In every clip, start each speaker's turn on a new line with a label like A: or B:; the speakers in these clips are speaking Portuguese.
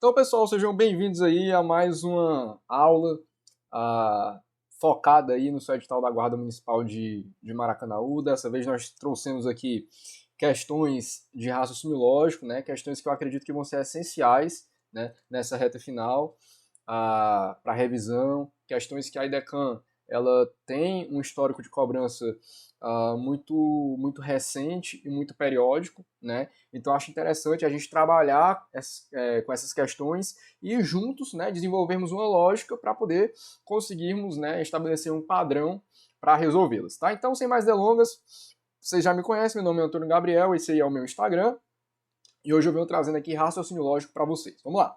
A: Então, pessoal, sejam bem-vindos aí a mais uma aula focada aí no seu edital da Guarda Municipal de Maracanaú. Dessa vez nós trouxemos aqui questões de raciocínio lógico, né? Questões que eu acredito que vão ser essenciais, né, nessa reta final para revisão, questões que a IDECAN ela tem um histórico de cobrança muito recente e muito periódico, né? Então acho interessante a gente trabalhar com essas questões e juntos, né, desenvolvermos uma lógica para poder conseguirmos, né, estabelecer um padrão para resolvê-las, tá? Então, sem mais delongas, vocês já me conhecem, meu nome é Antônio Gabriel, esse aí é o meu Instagram, e hoje eu venho trazendo aqui raciocínio lógico para vocês. Vamos lá.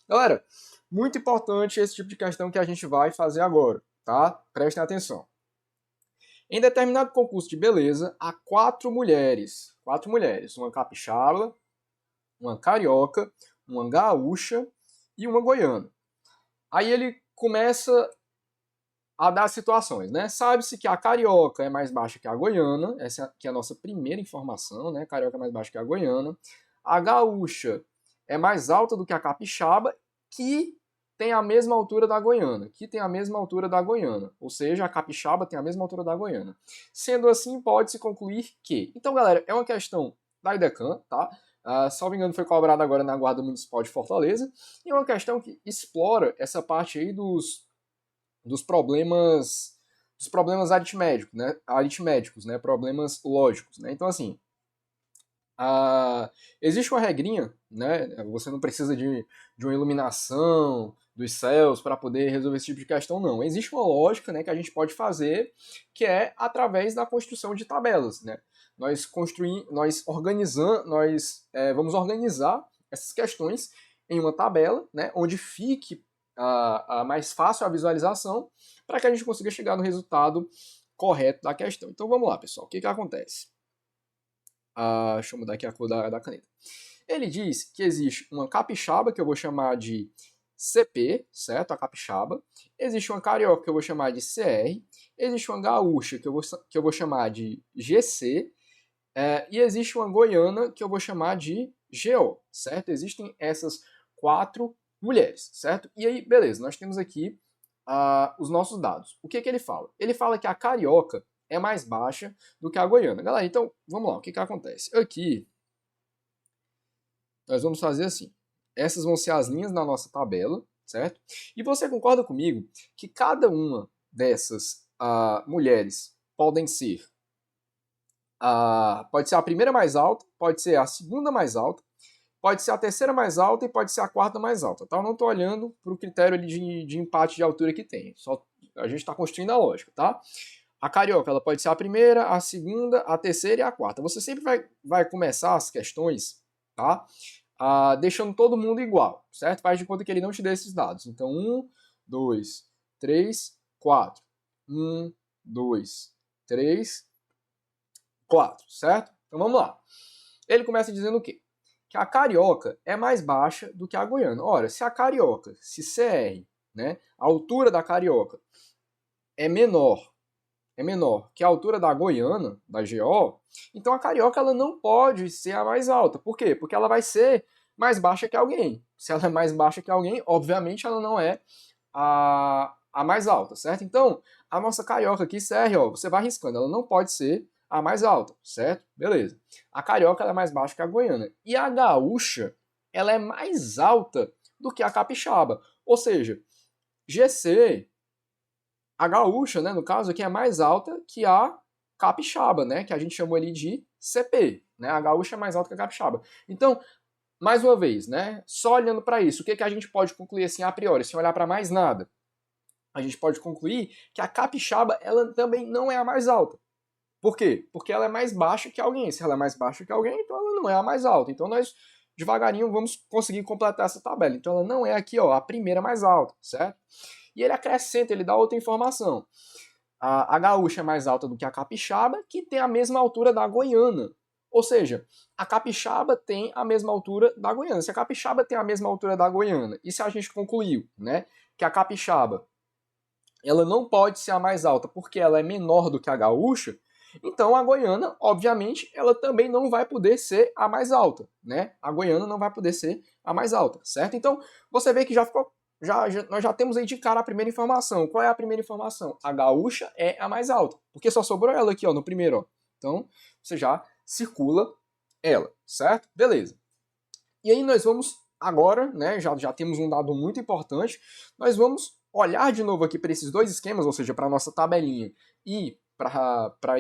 A: Galera, muito importante esse tipo de questão que a gente vai fazer agora, tá? Prestem atenção. Em determinado concurso de beleza, há quatro mulheres, uma capixaba, uma carioca, uma gaúcha e uma goiana. Aí ele começa a dar situações, né? Sabe-se que a carioca é mais baixa que a goiana, essa aqui é a nossa primeira informação, né? A carioca é mais baixa que a goiana. A gaúcha é mais alta do que a capixaba, que tem a mesma altura da goiana, ou seja, a capixaba tem a mesma altura da goiana. Sendo assim, pode-se concluir que... Então, galera, é uma questão da IDECAN, tá? Salvo engano, foi cobrada agora na Guarda Municipal de Fortaleza, e é uma questão que explora essa parte aí dos problemas aritméticos, né? Problemas lógicos, né? Então, assim, existe uma regrinha, né? Você não precisa de uma iluminação dos céus para poder resolver esse tipo de questão, não. Existe uma lógica, né, que a gente pode fazer, que é através da construção de tabelas, né? Nós vamos organizar essas questões em uma tabela, né, onde fique mais fácil a visualização, para que a gente consiga chegar no resultado correto da questão. Então vamos lá, pessoal. O que acontece? Deixa eu mudar aqui a cor da caneta. Ele diz que existe uma capixaba, que eu vou chamar de CP, certo? A capixaba. Existe uma carioca, que eu vou chamar de CR. Existe uma gaúcha, que eu vou chamar de GC. E existe uma goiana, que eu vou chamar de GO, certo? Existem essas quatro mulheres, certo? E aí, beleza, nós temos aqui os nossos dados. O que ele fala? Ele fala que a carioca é mais baixa do que a goiana. Galera, então, vamos lá, o que acontece? Aqui, nós vamos fazer assim. Essas vão ser as linhas da nossa tabela, certo? E você concorda comigo que cada uma dessas mulheres pode ser a primeira mais alta, pode ser a segunda mais alta, pode ser a terceira mais alta e pode ser a quarta mais alta. Tá? Eu não estou olhando para o critério de empate de altura que tem. Só a gente está construindo a lógica, tá? A carioca ela pode ser a primeira, a segunda, a terceira e a quarta. Você sempre vai começar as questões, tá? Deixando todo mundo igual, certo? Faz de conta que ele não te dê esses dados. Então, 1, 2, 3, 4. 1, 2, 3, 4, certo? Então, vamos lá. Ele começa dizendo o quê? Que a carioca é mais baixa do que a goiana. Ora, se a carioca, se CR, né, a altura da carioca é menor que a altura da goiana, da GO, então a carioca ela não pode ser a mais alta. Por quê? Porque ela vai ser mais baixa que alguém. Se ela é mais baixa que alguém, obviamente ela não é a mais alta, certo? Então, a nossa carioca aqui, CR, você vai riscando, ela não pode ser a mais alta, certo? Beleza. A carioca ela é mais baixa que a goiana. E a gaúcha, ela é mais alta do que a capixaba. Ou seja, GC, a gaúcha, né, no caso aqui, é mais alta que a capixaba, né, que a gente chamou ali de CP. Né, a gaúcha é mais alta que a capixaba. Então, mais uma vez, né, só olhando para isso, o que a gente pode concluir assim a priori, sem olhar para mais nada? A gente pode concluir que a capixaba ela também não é a mais alta. Por quê? Porque ela é mais baixa que alguém. Se ela é mais baixa que alguém, então ela não é a mais alta. Então nós, devagarinho, vamos conseguir completar essa tabela. Então ela não é aqui, a primeira mais alta, certo? E ele acrescenta, ele dá outra informação. A gaúcha é mais alta do que a capixaba, que tem a mesma altura da goiana. Ou seja, a capixaba tem a mesma altura da goiana. Se a capixaba tem a mesma altura da goiana, e se a gente concluiu, né, que a capixaba ela não pode ser a mais alta porque ela é menor do que a gaúcha, Então a goiana, obviamente, ela também não vai poder ser a mais alta, né? A goiana não vai poder ser a mais alta, certo? Então você vê que já ficou, nós já temos aí de cara a primeira informação. Qual é a primeira informação? A gaúcha é a mais alta, porque só sobrou ela aqui, ó, no primeiro, ó. Então você já circula ela, certo? Beleza. E aí nós vamos agora, né? Já temos um dado muito importante. Nós vamos olhar de novo aqui para esses dois esquemas, ou seja, para a nossa tabelinha e para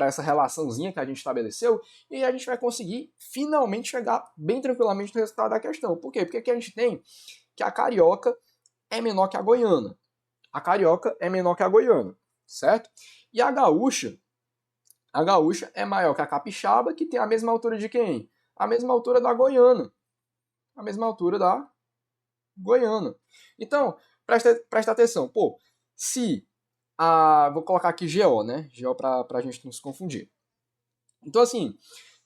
A: essa relaçãozinha que a gente estabeleceu, e aí a gente vai conseguir finalmente chegar bem tranquilamente no resultado da questão. Por quê? Porque aqui a gente tem que a carioca é menor que a goiana. A carioca é menor que a goiana, certo? E a gaúcha é maior que a capixaba, que tem a mesma altura de quem? A mesma altura da goiana. A mesma altura da goiana. Então, presta atenção. Pô, se vou colocar aqui GO, né? GO para a gente não se confundir. Então, assim,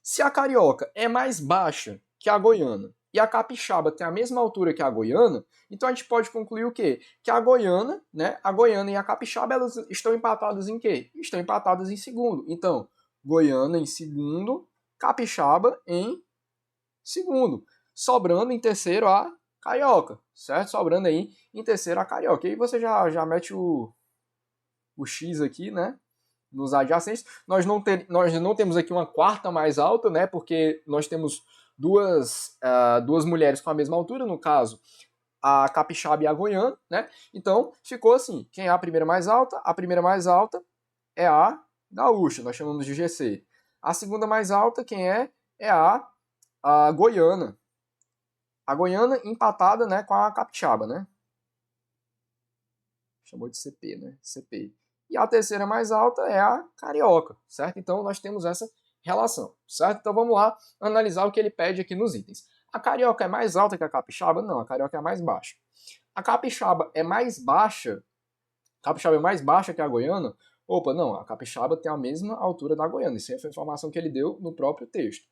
A: se a carioca é mais baixa que a goiana e a capixaba tem a mesma altura que a goiana, então a gente pode concluir o quê? Que a goiana, né? A goiana e a capixaba, elas estão empatadas em quê? Estão empatadas em segundo. Então, goiana em segundo, capixaba em segundo. Sobrando em terceiro a carioca, certo? Sobrando aí em terceiro a carioca. E aí você já mete o X aqui, né? Nos adjacentes. Nós não temos aqui uma quarta mais alta, né? Porque nós temos duas mulheres com a mesma altura, no caso, a capixaba e a goiana, né? Então, ficou assim. Quem é a primeira mais alta? A primeira mais alta é a gaúcha, nós chamamos de GC. A segunda mais alta, quem é? É a goiana. A goiana empatada, né, com a capixaba, né? Chamou de CP, né? CP. E a terceira mais alta é a carioca, certo? Então nós temos essa relação, certo? Então vamos lá analisar o que ele pede aqui nos itens. A carioca é mais alta que a capixaba? Não, a carioca é mais baixa. A capixaba é mais baixa? A capixaba é mais baixa que a goiana? Opa, não, a capixaba tem a mesma altura da goiana. Isso foi a informação que ele deu no próprio texto.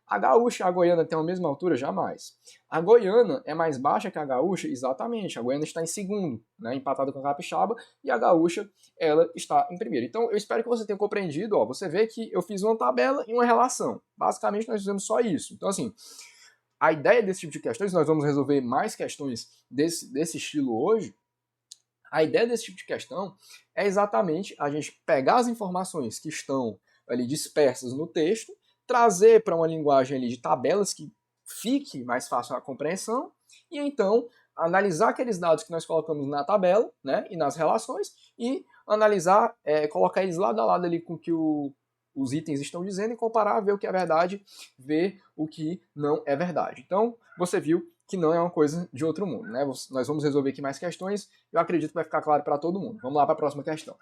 A: A gaúcha e a goiana têm a mesma altura? Jamais. A goiana é mais baixa que a gaúcha? Exatamente. A goiana está em segundo, né, empatada com a capixaba, e a gaúcha ela está em primeiro. Então, eu espero que você tenha compreendido. Ó, você vê que eu fiz uma tabela e uma relação. Basicamente, nós fizemos só isso. Então, assim, a ideia desse tipo de questões, nós vamos resolver mais questões desse estilo hoje. A ideia desse tipo de questão é exatamente a gente pegar as informações que estão ali dispersas no texto, trazer para uma linguagem ali de tabelas que fique mais fácil a compreensão, e então analisar aqueles dados que nós colocamos na tabela, né, e nas relações, e analisar, colocar eles lado a lado ali com o que os itens estão dizendo e comparar, ver o que é verdade, ver o que não é verdade. Então, você viu que não é uma coisa de outro mundo, né? Nós vamos resolver aqui mais questões, eu acredito que vai ficar claro para todo mundo. Vamos lá para a próxima questão.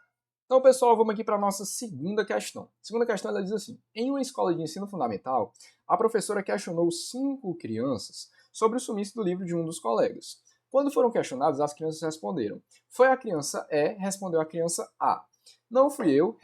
A: Então, pessoal, vamos aqui para a nossa segunda questão. A segunda questão, ela diz assim: em uma escola de ensino fundamental, a professora questionou 5 crianças sobre o sumiço do livro de um dos colegas. Quando foram questionadas, as crianças responderam. Foi a criança E, respondeu a criança A. Não fui eu,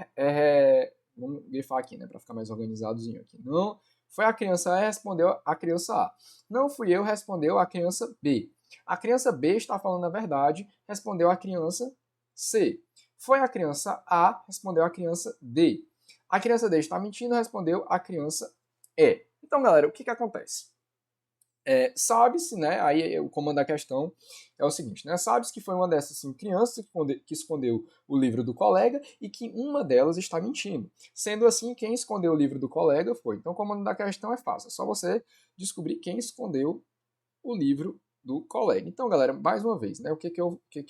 A: vamos grifar aqui, né, para ficar mais organizadozinho aqui. Não, foi a criança E, respondeu a criança A. Não fui eu, respondeu a criança B. A criança B está falando a verdade, respondeu a criança C. Foi a criança A, respondeu a criança D. A criança D está mentindo, respondeu a criança E. Então, galera, o que acontece? Sabe-se, né, aí o comando da questão é o seguinte, né, sabe-se que foi uma dessas 5 crianças que escondeu o livro do colega e que uma delas está mentindo. Sendo assim, quem escondeu o livro do colega foi. Então o comando da questão é fácil, é só você descobrir quem escondeu o livro do colega. Então, galera, mais uma vez, né, o que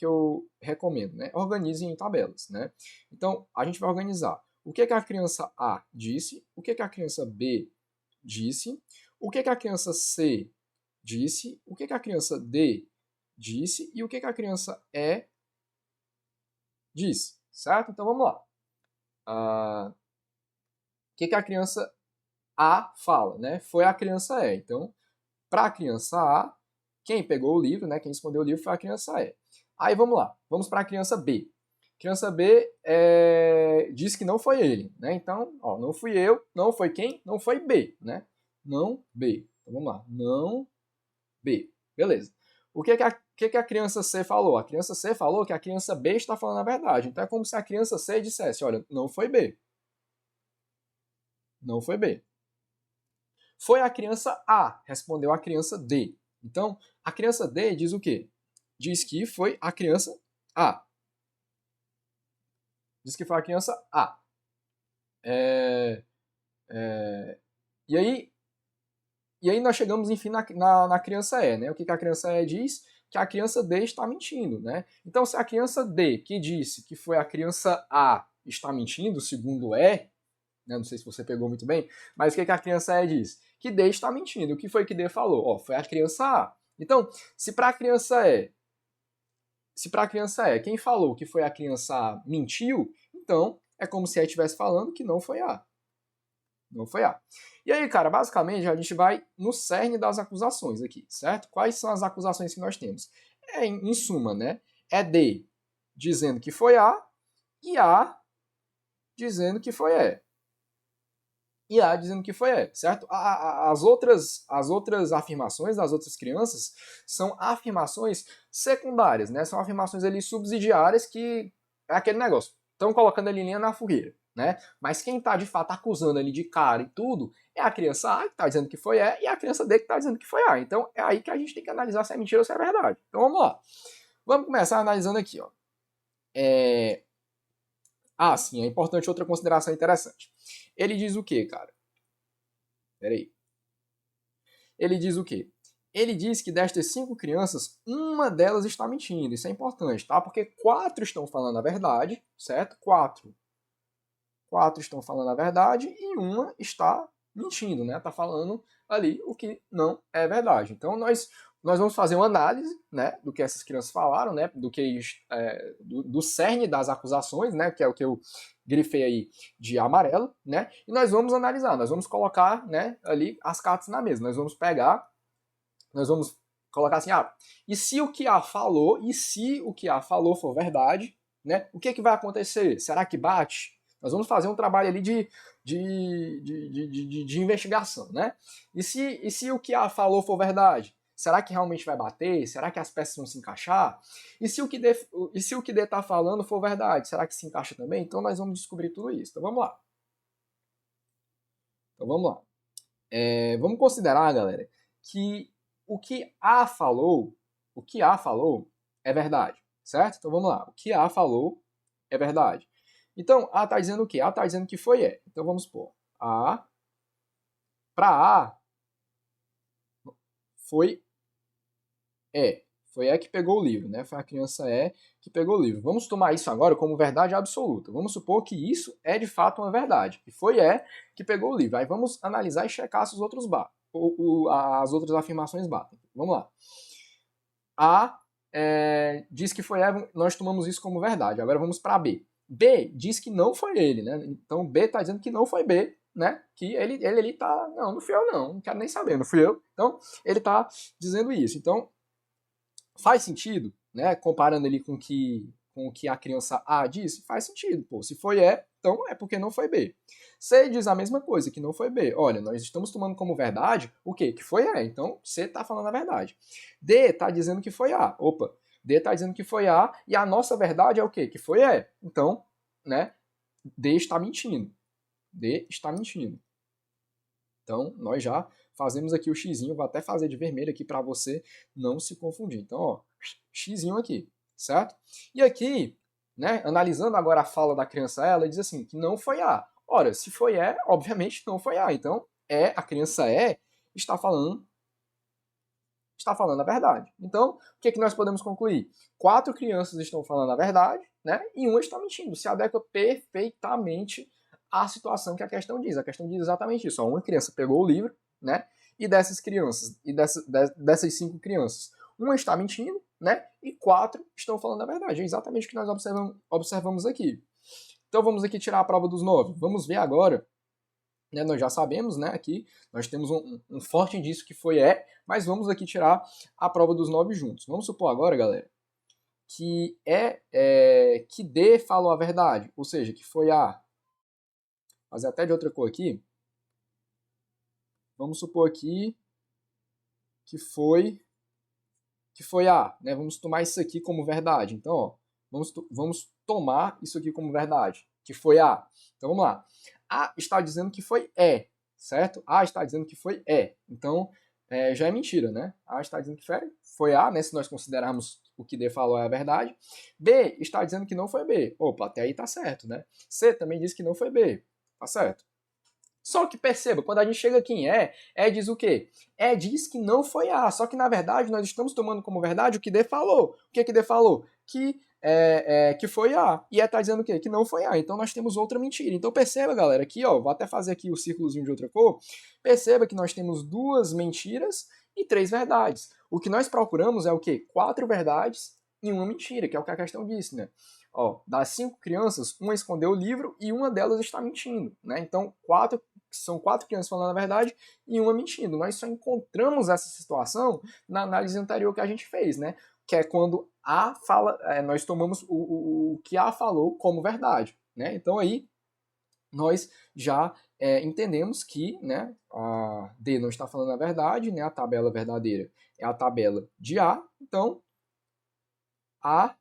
A: eu recomendo, né, organizem em tabelas, né. Então, a gente vai organizar o que a criança A disse, o que a criança B disse, o que a criança C disse, o que a criança D disse e o que a criança E disse, certo? Então vamos lá. O que a criança A fala, né? Foi a criança E. Então, para a criança A, quem pegou o livro, né? Quem escondeu o livro foi a criança E. Aí vamos lá, vamos para a criança B. A criança B disse que não foi ele, né? Então, ó, não fui eu, não foi quem? Não foi B, né? Não B. Então vamos lá, não B. Beleza. O que a criança C falou? A criança C falou que a criança B está falando a verdade. Então é como se a criança C dissesse, olha, não foi B. Não foi B. Foi a criança A, respondeu a criança D. Então, a criança D diz o quê? Diz que foi a criança A. Diz que foi a criança A. E aí nós chegamos, enfim, na criança E, né? O que a criança E diz? Que a criança D está mentindo, né? Então, se a criança D, que disse que foi a criança A, está mentindo, segundo E, né? Não sei se você pegou muito bem, mas o que a criança E diz? Que D está mentindo. O que foi que D falou? Ó, foi a criança A. Então, se para a criança E, quem falou que foi a criança A mentiu, então é como se E estivesse falando que não foi A. Não foi A. E aí, cara, basicamente a gente vai no cerne das acusações aqui, certo? Quais são as acusações que nós temos? Em suma, né? É D dizendo que foi A e A dizendo que foi E. E A dizendo que foi E, certo? As outras afirmações das outras crianças são afirmações secundárias, né? São afirmações ali subsidiárias que é aquele negócio. Estão colocando ali linha na fogueira, né? Mas quem está de fato acusando ali de cara e tudo é a criança A, que está dizendo que foi E, e a criança D, que está dizendo que foi A. Então é aí que a gente tem que analisar se é mentira ou se é verdade. Então vamos lá. Vamos começar analisando aqui, ó. Sim, é importante outra consideração interessante. Ele diz o quê, cara? Peraí. Ele diz o quê? Ele diz que destas 5 crianças, uma delas está mentindo. Isso é importante, tá? Porque 4 estão falando a verdade, certo? 4 estão falando a verdade e uma está mentindo, né? Está falando ali o que não é verdade. Então nós vamos fazer uma análise, né, do que essas crianças falaram, né, do cerne das acusações, né, que é o que eu grifei aí de amarelo, né, e nós vamos analisar, nós vamos colocar, né, ali as cartas na mesa, nós vamos colocar assim, e se o que A falou for verdade, né, o que vai acontecer? Será que bate? Nós vamos fazer um trabalho ali de investigação, né? E se o que A falou for verdade? Será que realmente vai bater? Será que as peças vão se encaixar? E se o que D está falando for verdade? Será que se encaixa também? Então nós vamos descobrir tudo isso. Então vamos lá. Vamos considerar, galera, que o que A falou é verdade, certo? Então vamos lá. O que A falou é verdade. Então, A está dizendo o quê? A está dizendo que foi E. Então vamos supor. Para A, foi E. Foi E que pegou o livro, né? Foi a criança E que pegou o livro. Vamos tomar isso agora como verdade absoluta. Vamos supor que isso é de fato uma verdade. Que foi E que pegou o livro. Aí vamos analisar e checar se os outros as outras afirmações batem. Vamos lá. A diz que foi E, nós tomamos isso como verdade. Agora vamos para B. B diz que não foi ele, né? Então B está dizendo que não foi B, né? Que ele tá, não fui eu não quero nem saber, não fui eu. Então ele está dizendo isso. Então faz sentido, né? Comparando ali com o que a criança A disse, faz sentido. Pô, se foi E, então é porque não foi B. C diz a mesma coisa, que não foi B. Olha, nós estamos tomando como verdade o quê? Que foi E. Então C está falando a verdade. D está dizendo que foi A. Opa, D está dizendo que foi A e a nossa verdade é o quê? Que foi E. Então, né? D está mentindo. D está mentindo. Então, nós já fazemos aqui o xizinho, vou até fazer de vermelho aqui para você não se confundir. Então, ó, xizinho aqui, certo? E aqui, né, analisando agora a fala da criança, ela diz assim, que não foi A. Ora, se foi E, obviamente não foi A. Então, a criança E está falando a verdade. Então, o que nós podemos concluir? 4 crianças estão falando a verdade, né, e uma está mentindo. Se adequa perfeitamente a situação que a questão diz. A questão diz exatamente isso. Uma criança pegou o livro, né? E dessas crianças, dessas 5 crianças, uma está mentindo, né? E 4 estão falando a verdade. É exatamente o que nós observamos aqui. Então vamos aqui tirar a prova dos 9. Vamos ver agora, né? Nós já sabemos, né? Aqui nós temos um forte indício que foi mas vamos aqui tirar a prova dos 9 juntos. Vamos supor agora, galera, que que D falou a verdade, ou seja, que foi A. Fazer até de outra cor aqui. Vamos supor aqui que foi A, né? Vamos tomar isso aqui como verdade. Então, ó, vamos tomar isso aqui como verdade, que foi A. Então, vamos lá. A está dizendo que foi é, certo? A está dizendo que foi é. Então, já é mentira, né? A está dizendo que foi A, né? Se nós considerarmos o que D falou é a verdade. B está dizendo que não foi B. Opa, até aí tá certo, né? C também diz que não foi B. Tá certo. Só que perceba, quando a gente chega aqui em diz o quê? Diz que não foi A. Só que na verdade nós estamos tomando como verdade o que D falou. O que D falou? Que foi A. E está dizendo o quê? Que não foi A. Então nós temos outra mentira. Então perceba, galera, aqui, ó, vou até fazer aqui o círculozinho de outra cor. Perceba que nós temos 2 mentiras e 3 verdades. O que nós procuramos é o quê? 4 verdades e uma mentira, que é o que a questão disse, né? Ó, das 5 crianças, uma escondeu o livro e uma delas está mentindo, né? Então, são 4 crianças falando a verdade e uma mentindo. Nós só encontramos essa situação na análise anterior que a gente fez, né? Que é quando A fala, nós tomamos o que A falou como verdade, né? Então aí nós já entendemos que, né, a D não está falando a verdade, né? A tabela verdadeira é a tabela de A, então A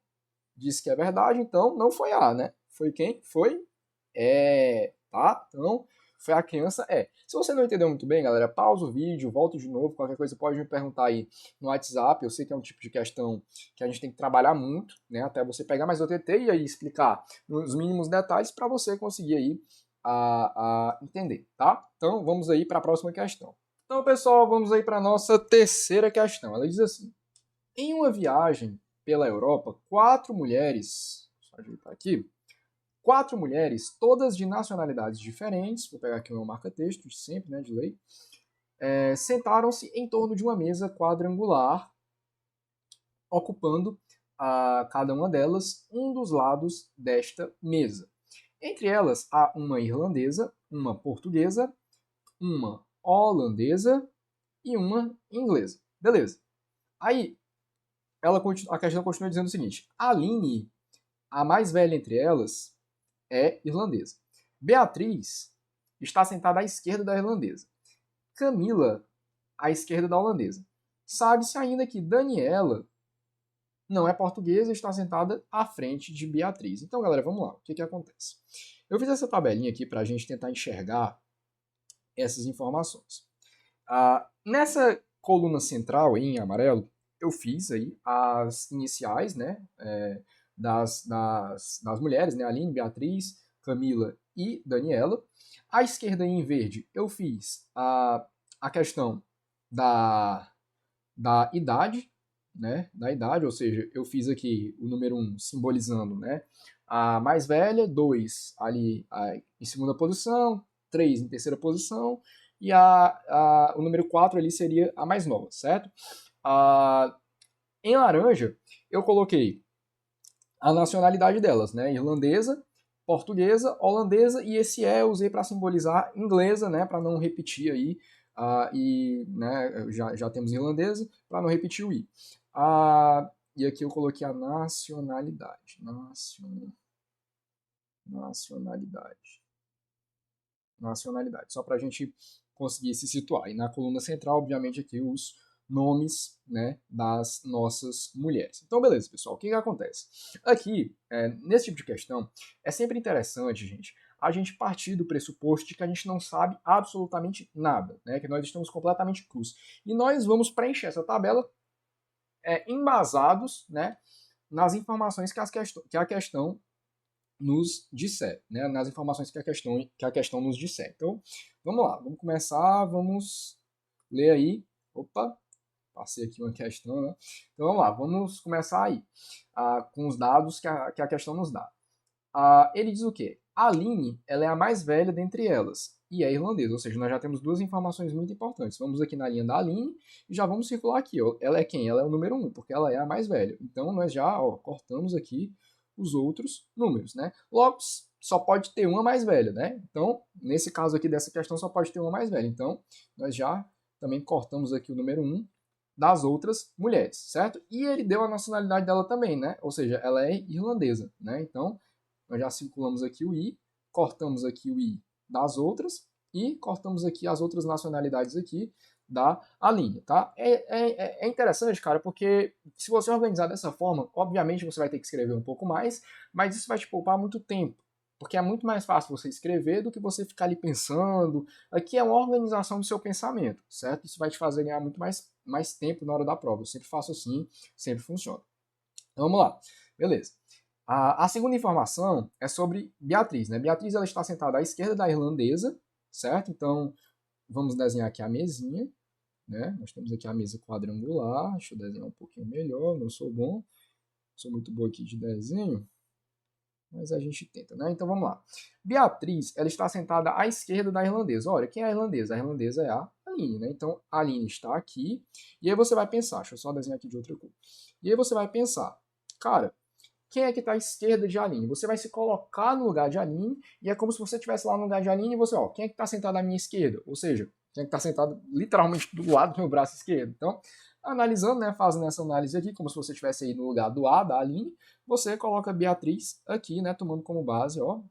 A: disse que é verdade, então não foi A, né? Foi quem? Foi tá? Então, foi a criança Se você não entendeu muito bem, galera, pausa o vídeo, volta de novo, qualquer coisa pode me perguntar aí no WhatsApp. Eu sei que é um tipo de questão que a gente tem que trabalhar muito, né? Até você pegar mais o TT e aí explicar nos mínimos detalhes para você conseguir aí a entender, tá? Então, vamos aí para a próxima questão. Então, pessoal, vamos aí para a nossa terceira questão. Ela diz assim: em uma viagem pela Europa, 4 mulheres, só ajeitar aqui, 4 mulheres, todas de nacionalidades diferentes, vou pegar aqui o meu marca-texto, de sempre, né, de lei, sentaram-se em torno de uma mesa quadrangular, ocupando cada uma delas um dos lados desta mesa. Entre elas há uma irlandesa, uma portuguesa, uma holandesa e uma inglesa. Beleza. Aí, a questão continua dizendo o seguinte: a Aline, a mais velha entre elas, é irlandesa. Beatriz está sentada à esquerda da irlandesa. Camila, à esquerda da holandesa. Sabe-se ainda que Daniela não é portuguesa e está sentada à frente de Beatriz. Então, galera, vamos lá. O que acontece? Eu fiz essa tabelinha aqui para a gente tentar enxergar essas informações. Nessa coluna central, em amarelo, eu fiz aí as iniciais, né, das mulheres, né, Aline, Beatriz, Camila e Daniela. À esquerda, em verde, eu fiz a questão da idade, né, da idade, ou seja, eu fiz aqui o número 1 simbolizando, né, a mais velha, 2 ali em segunda posição, 3 em terceira posição, e o número 4 ali seria a mais nova, certo? Em laranja, eu coloquei a nacionalidade delas, né? Irlandesa, portuguesa, holandesa, e esse eu usei para simbolizar inglesa, né? Para não repetir aí, e né, já temos irlandesa, para não repetir o i. E aqui eu coloquei a nacionalidade. Nacionalidade. Só para a gente conseguir se situar. E na coluna central, obviamente, aqui os nomes, né, das nossas mulheres. Então, beleza, pessoal. O que acontece? Aqui, nesse tipo de questão, é sempre interessante, gente, a gente partir do pressuposto de que a gente não sabe absolutamente nada, né, que nós estamos completamente crus. E nós vamos preencher essa tabela embasados, né, nas informações que a questão nos disser, né, nas informações que a questão nos disser. Então, vamos lá, vamos começar, vamos ler aí. Opa, passei aqui uma questão, né? Então, vamos lá, vamos começar aí com os dados que a questão nos dá. Ele diz o quê? A Aline, ela é a mais velha dentre elas e é irlandesa, ou seja, nós já temos 2 informações muito importantes. Vamos aqui na linha da Aline e já vamos circular aqui. Ó. Ela é quem? Ela é o número 1, porque ela é a mais velha. Então, nós já cortamos aqui os outros números, né? Logo, só pode ter uma mais velha, né? Então, nesse caso aqui dessa questão, só pode ter uma mais velha. Então, nós já também cortamos aqui o número 1 das outras mulheres, certo? E ele deu a nacionalidade dela também, né? Ou seja, ela é irlandesa, né? Então, nós já circulamos aqui o i, cortamos aqui o i das outras e cortamos aqui as outras nacionalidades aqui da Aline, tá? É interessante, cara, porque se você organizar dessa forma, obviamente você vai ter que escrever um pouco mais, mas isso vai te poupar muito tempo, Porque é muito mais fácil você escrever do que você ficar ali pensando. Aqui é uma organização do seu pensamento, certo? Isso vai te fazer ganhar muito mais tempo na hora da prova. Eu sempre faço assim, sempre funciona. Então vamos lá, beleza. A segunda informação é sobre Beatriz, né? Beatriz, ela está sentada à esquerda da irlandesa, certo? Então vamos desenhar aqui a mesinha, né? Nós temos aqui a mesa quadrangular. Deixa eu desenhar um pouquinho melhor, não sou bom. Sou muito bom aqui de desenho, mas a gente tenta, né? Então vamos lá. Beatriz, ela está sentada à esquerda da irlandesa. Olha, quem é a irlandesa? A irlandesa é a Aline, né? Então a Aline está aqui. E aí você vai pensar, deixa eu só desenhar aqui de outra cor. E aí você vai pensar, cara, quem é que está à esquerda de Aline? Você vai se colocar no lugar de Aline e é como se você estivesse lá no lugar de Aline e você, ó, quem é que está sentado à minha esquerda? Ou seja, quem é que está sentado literalmente do lado do meu braço esquerdo? Então, analisando, né, fazendo essa análise aqui, como se você estivesse aí no lugar do A, da Aline, você coloca Beatriz aqui, né, tomando como base, ó,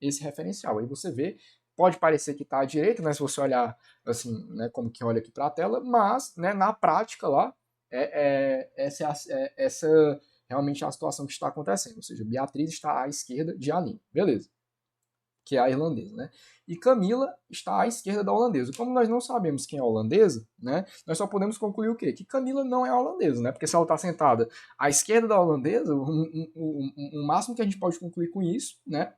A: esse referencial. Aí você vê, pode parecer que está à direita, né, se você olhar assim, né, como que olha aqui para a tela, mas, né, na prática lá, essa realmente é a situação que está acontecendo. Ou seja, Beatriz está à esquerda de Aline. Beleza. Que é a irlandesa, né? E Camila está à esquerda da holandesa. Como nós não sabemos quem é a holandesa, né? Nós só podemos concluir o quê? Que Camila não é a holandesa, né? Porque se ela está sentada à esquerda da holandesa, o máximo que a gente pode concluir com isso, né?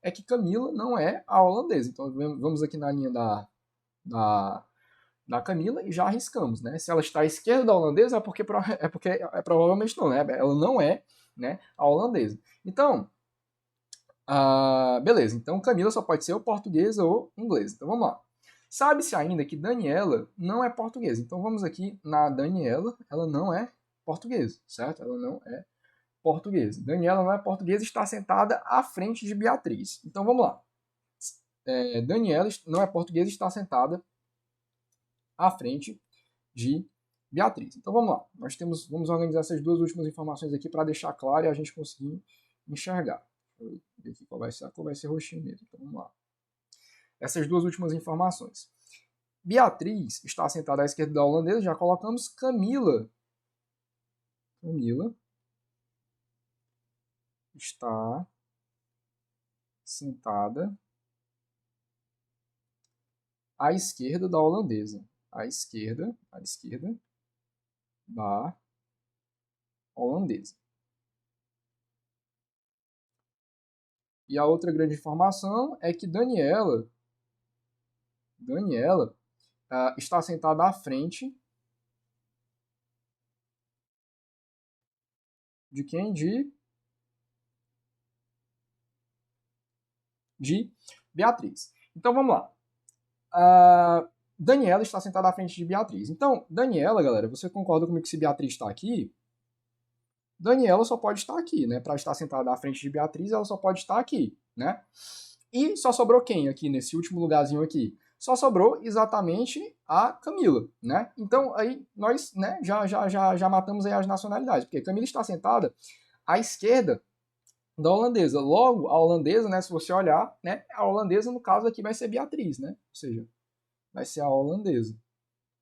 A: É que Camila não é a holandesa. Então vamos aqui na linha da Camila e já arriscamos, né? Se ela está à esquerda da holandesa é porque provavelmente não, né? Ela não é, né, a holandesa. Então, beleza. Então Camila só pode ser ou portuguesa ou inglesa. Então vamos lá. Sabe-se ainda que Daniela não é portuguesa. Então vamos aqui na Daniela, ela não é portuguesa, certo? Ela não é portuguesa. Daniela não é portuguesa e está sentada à frente de Beatriz. Então vamos lá. Daniela não é portuguesa e está sentada à frente de Beatriz. Então vamos lá. Vamos organizar essas duas últimas informações aqui para deixar claro e a gente conseguir enxergar. Deixa eu ver aqui qual vai ser. A cor vai ser roxinho mesmo. Então vamos lá. Essas duas últimas informações. Beatriz está sentada à esquerda da holandesa, já colocamos. Camila está sentada à esquerda da holandesa. À esquerda da holandesa. E a outra grande informação é que Daniela está sentada à frente de quem? De Beatriz. Então vamos lá. Daniela está sentada à frente de Beatriz. Então, Daniela, galera, você concorda comigo que se Beatriz está aqui, Daniela só pode estar aqui, né? Para estar sentada à frente de Beatriz, ela só pode estar aqui, né? E só sobrou quem aqui nesse último lugarzinho aqui? Só sobrou exatamente a Camila, né? Então aí nós, né, já matamos aí as nacionalidades, porque Camila está sentada à esquerda da holandesa. Logo, a holandesa, né, se você olhar, né, a holandesa no caso aqui vai ser Beatriz, né? Ou seja, vai ser a holandesa,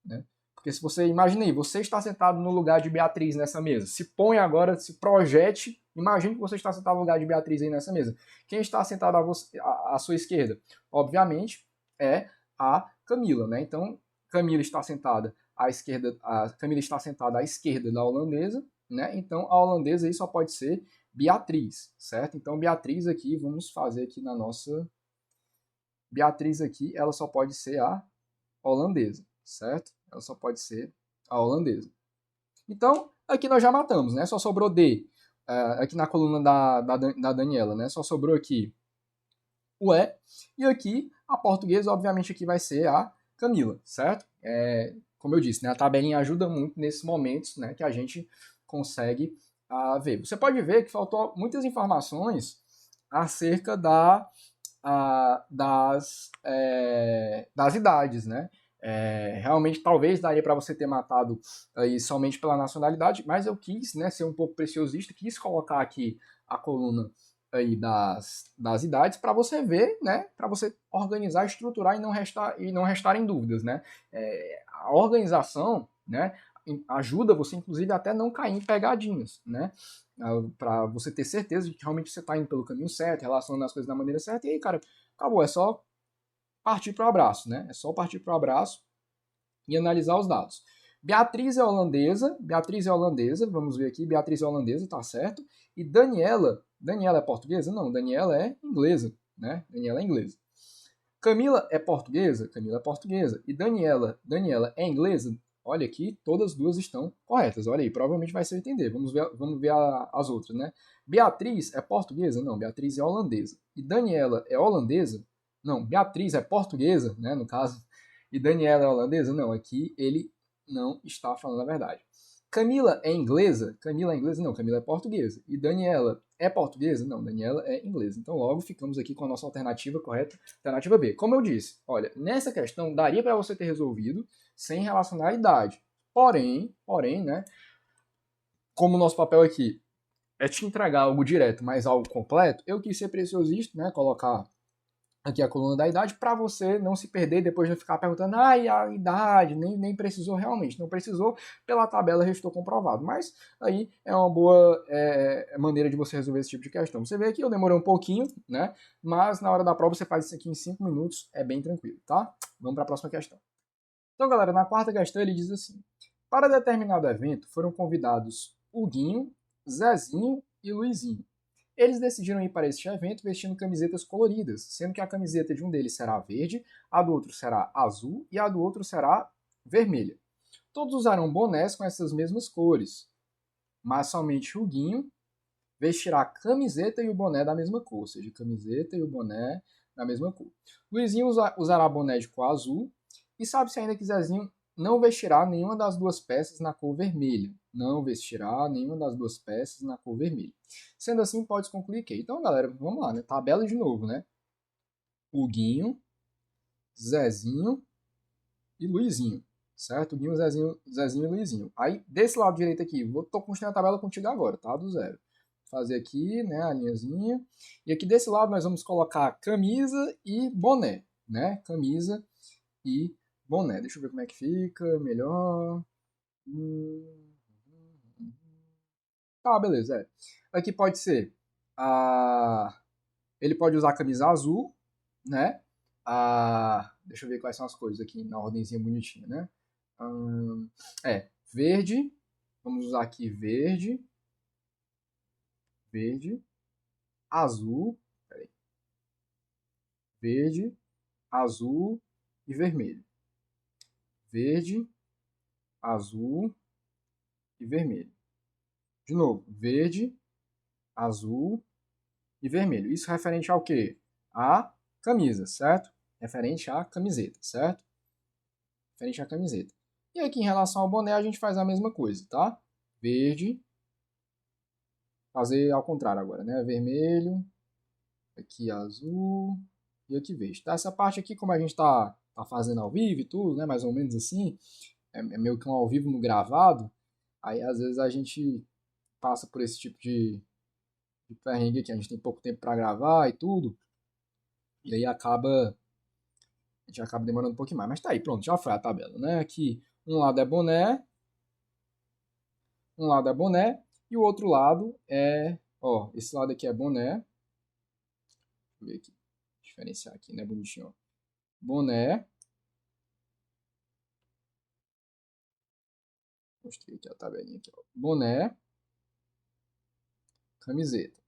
A: né? Porque se você, imagine aí, você está sentado no lugar de Beatriz nessa mesa. Se põe agora, se projete, imagine que você está sentado no lugar de Beatriz aí nessa mesa. Quem está sentado à sua esquerda? Obviamente, é a Camila, né? Então, Camila está sentada à esquerda, Camila está sentada à esquerda da holandesa, né? Então, a holandesa aí só pode ser Beatriz, certo? Então, Beatriz aqui, vamos fazer aqui na nossa... Beatriz aqui, ela só pode ser a holandesa, certo? Ela só pode ser a holandesa. Então, aqui nós já matamos, né? Só sobrou D. Aqui na coluna da Daniela, né? Só sobrou aqui o E. E aqui, a portuguesa, obviamente, aqui vai ser a Camila, certo? Como eu disse, né? A tabelinha ajuda muito nesses momentos, né? Que a gente consegue ver. Você pode ver que faltou muitas informações acerca das idades, né? Realmente, talvez daria para você ter matado aí somente pela nacionalidade, mas eu quis, né, ser um pouco preciosista, quis colocar aqui a coluna aí das idades para você ver, né, para você organizar, estruturar e não restarem dúvidas, né? A organização, né, ajuda você, inclusive, até não cair em pegadinhas, né? para você ter certeza de que realmente você está indo pelo caminho certo, relacionando as coisas da maneira certa, e aí, cara, acabou, é só partir para o abraço, né? É só partir para o abraço e analisar os dados. Beatriz é holandesa, vamos ver aqui, Beatriz é holandesa, tá certo. E Daniela é portuguesa? Não, Daniela é inglesa, né? Daniela é inglesa. Camila é portuguesa? Camila é portuguesa. E Daniela é inglesa? Olha aqui, todas as duas estão corretas. Olha aí, provavelmente vai ser entender. Vamos ver as outras, né? Beatriz é portuguesa? Não, Beatriz é holandesa. E Daniela é holandesa? Não, Beatriz é portuguesa, né, no caso. E Daniela é holandesa? Não, aqui ele não está falando a verdade. Camila é inglesa? Camila é inglesa? Não, Camila é portuguesa. E Daniela é portuguesa? Não, Daniela é inglesa. Então logo ficamos aqui com a nossa alternativa correta, alternativa B. Como eu disse, olha, nessa questão daria para você ter resolvido sem relacionar a idade. Porém, né, como o nosso papel aqui é te entregar algo direto, mas algo completo, eu quis ser preciosista, né, colocar aqui a coluna da idade, para você não se perder e depois não ficar perguntando, a idade, nem precisou realmente, não precisou, pela tabela restou comprovado. Mas aí é uma boa maneira de você resolver esse tipo de questão. Você vê que eu demorei um pouquinho, né? Mas na hora da prova você faz isso aqui em 5 minutos, é bem tranquilo, tá? Vamos para a próxima questão. Então, galera, na quarta questão ele diz assim: para determinado evento foram convidados Huguinho, Zezinho e Luizinho. Eles decidiram ir para este evento vestindo camisetas coloridas, sendo que a camiseta de um deles será verde, a do outro será azul e a do outro será vermelha. Todos usarão bonés com essas mesmas cores, mas somente Huguinho vestirá a camiseta e o boné da mesma cor, ou seja, camiseta e o boné da mesma cor. Luizinho usará boné de cor azul e sabe-se ainda que Zezinho não vestirá nenhuma das duas peças na cor vermelha. Não vestirá nenhuma das duas peças na cor vermelha. Sendo assim, pode concluir que. Então, galera, vamos lá, né? Tabela de novo, né? Huguinho, Zezinho e Luizinho. Certo? Huguinho, Zezinho e Luizinho. Aí, desse lado direito aqui, tô construindo a tabela contigo agora, tá? Do zero. Vou fazer aqui, né, a linhazinha. E aqui desse lado nós vamos colocar camisa e boné, né? Camisa e boné. Deixa eu ver como é que fica, melhor. Tá, beleza, Aqui pode ser ele pode usar a camisa azul, né? Deixa eu ver quais são as cores aqui na ordemzinha bonitinha, né? Verde. Vamos usar aqui verde. Verde. Azul. Peraí. Verde. Azul e vermelho. Verde. Azul e vermelho. De novo, verde, azul e vermelho. Isso referente ao quê? A camisa, certo? Referente à camiseta, certo? Referente à camiseta. E aqui em relação ao boné a gente faz a mesma coisa, tá? Verde. Fazer ao contrário agora, né? Vermelho. Aqui azul. E aqui verde. Tá? Essa parte aqui, como a gente tá fazendo ao vivo e tudo, né? Mais ou menos assim. É meio que um ao vivo no gravado. Aí às vezes a gente passa por esse tipo de perrengue aqui. A gente tem pouco tempo para gravar e tudo. E aí a gente acaba demorando um pouquinho mais. Mas tá aí, pronto, já foi a tabela, né? Aqui um lado é boné, e o outro lado é, ó, esse lado aqui é boné. Deixa eu ver aqui, diferenciar aqui, né, bonitinho, ó. Boné. Mostrei aqui a tabelinha aqui, ó. Boné, camiseta.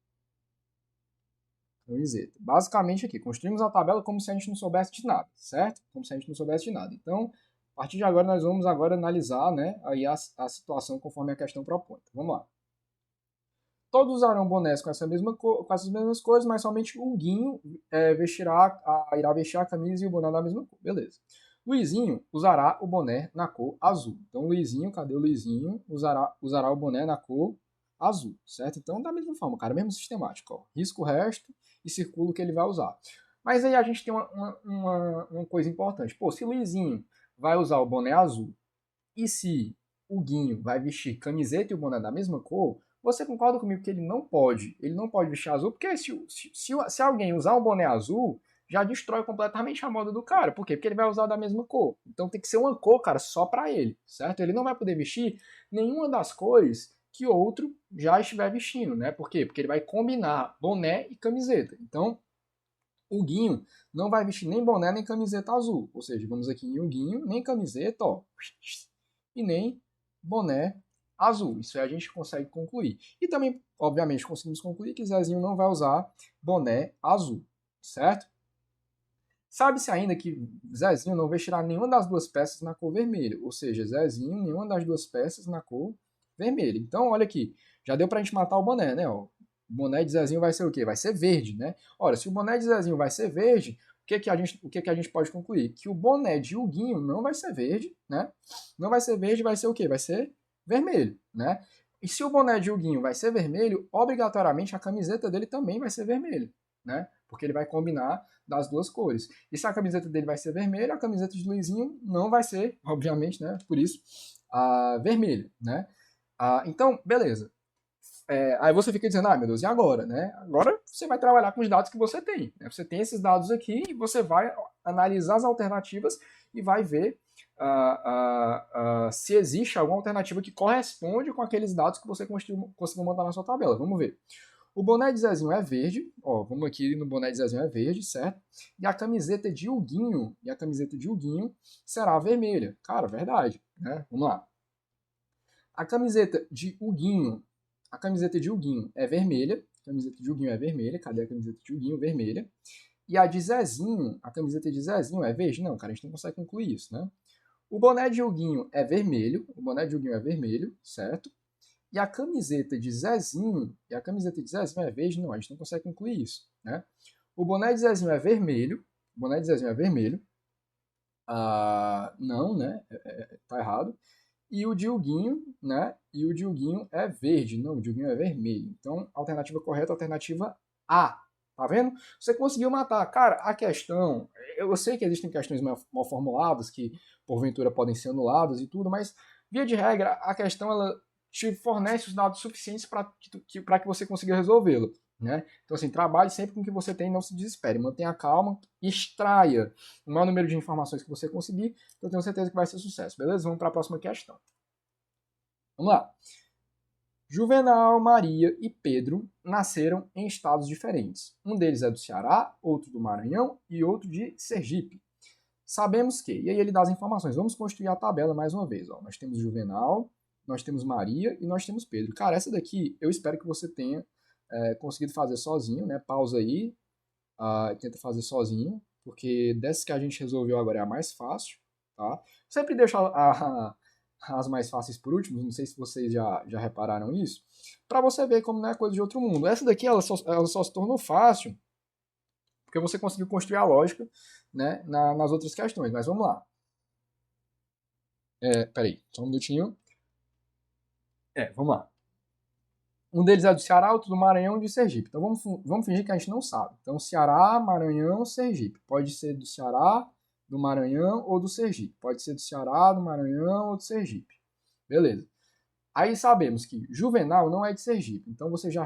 A: Basicamente aqui, construímos a tabela como se a gente não soubesse de nada, certo? Como se a gente não soubesse de nada. Então, a partir de agora, nós vamos agora analisar, né, aí a situação conforme a questão propõe. Então, vamos lá. Todos usarão bonés com essas mesmas cores, mas somente o Guinho irá vestir a camisa e o boné da mesma cor. Beleza. Luizinho usará o boné na cor azul. Então, Luizinho, cadê o Luizinho? Usará o boné na cor azul, certo? Então, da mesma forma, cara, mesmo sistemático. Ó. Risco o resto e circula o que ele vai usar. Mas aí a gente tem uma coisa importante. Pô, se Luizinho vai usar o boné azul e se o Guinho vai vestir camiseta e o boné da mesma cor, você concorda comigo que ele não pode vestir azul, porque se alguém usar um boné azul, já destrói completamente a moda do cara. Por quê? Porque ele vai usar da mesma cor. Então tem que ser uma cor, cara, só pra ele, certo? Ele não vai poder vestir nenhuma das cores que outro já estiver vestindo, né? Por quê? Porque ele vai combinar boné e camiseta. Então, o Guinho não vai vestir nem boné nem camiseta azul. Ou seja, vamos aqui em o Guinho, nem camiseta, ó, e nem boné azul. Isso aí a gente consegue concluir. E também, obviamente, conseguimos concluir que Zezinho não vai usar boné azul, certo? Sabe-se ainda que Zezinho não vestirá nenhuma das duas peças na cor vermelha, ou seja, Zezinho nenhuma das duas peças na cor vermelha. Então, olha aqui, já deu pra gente matar o boné, né? Ó, o boné de Zezinho vai ser o quê? Vai ser verde, né? Ora, se o boné de Zezinho vai ser verde, o que a gente pode concluir? Que o boné de Huguinho não vai ser verde, né? Não vai ser verde, vai ser o quê? Vai ser vermelho, né? E se o boné de Huguinho vai ser vermelho, obrigatoriamente a camiseta dele também vai ser vermelha, né? Porque ele vai combinar das duas cores. E se a camiseta dele vai ser vermelha, a camiseta de Luizinho não vai ser, obviamente, né? Por isso, vermelha, né? Então, beleza. Aí você fica dizendo, meu Deus, e agora, né? Agora você vai trabalhar com os dados que você tem. Né? Você tem esses dados aqui e você vai analisar as alternativas e vai ver se existe alguma alternativa que corresponde com aqueles dados que você conseguiu montar na sua tabela. Vamos ver. O boné de Zezinho é verde, ó, vamos aqui no boné de Zezinho é verde, certo? E a camiseta de Huguinho, será vermelha. Cara, verdade, né? Vamos lá. A camiseta de Huguinho é vermelha. A camiseta de Huguinho é vermelha. Cadê a camiseta de Huguinho? Vermelha. E a de Zezinho, a camiseta de Zezinho é verde? Não, cara, a gente não consegue concluir isso, né? O boné de Huguinho é vermelho. O boné de Huguinho é vermelho, certo? E a camiseta de Zezinho é verde? Não, a gente não consegue concluir isso, né? O boné de Zezinho é vermelho. O boné de Zezinho é vermelho. Não, né? Tá errado. E o de Huguinho, né? E o de Huguinho é verde. Não, o de Huguinho é vermelho. Então, alternativa correta, alternativa A. Tá vendo? Você conseguiu matar. Cara, a questão... Eu sei que existem questões mal formuladas, que porventura podem ser anuladas e tudo, mas, via de regra, a questão, ela te fornece os dados suficientes para que você consiga resolvê-lo. Né? Então, assim, trabalhe sempre com o que você tem, não se desespere, mantenha calma, extraia o maior número de informações que você conseguir, que eu tenho certeza que vai ser sucesso, beleza? Vamos para a próxima questão. Vamos lá. Juvenal, Maria e Pedro nasceram em estados diferentes. Um deles é do Ceará, outro do Maranhão e outro de Sergipe. Sabemos que, e aí ele dá as informações, vamos construir a tabela mais uma vez. Ó. Nós temos Juvenal, nós temos Maria e nós temos Pedro. Cara, essa daqui eu espero que você tenha conseguido fazer sozinho, né? Pausa aí e tenta fazer sozinho, porque dessas que a gente resolveu agora é a mais fácil, tá? Sempre deixo as mais fáceis por último, não sei se vocês já repararam isso, para você ver como não é coisa de outro mundo. Essa daqui ela só se tornou fácil porque você conseguiu construir a lógica, né, nas outras questões. Mas vamos lá. Peraí, só um minutinho. Vamos lá. Um deles é do Ceará, outro do Maranhão e de Sergipe. Então vamos fingir que a gente não sabe. Então Ceará, Maranhão, Sergipe. Pode ser do Ceará, do Maranhão ou do Sergipe. Pode ser do Ceará, do Maranhão ou do Sergipe. Beleza. Aí sabemos que Juvenal não é de Sergipe. Então você já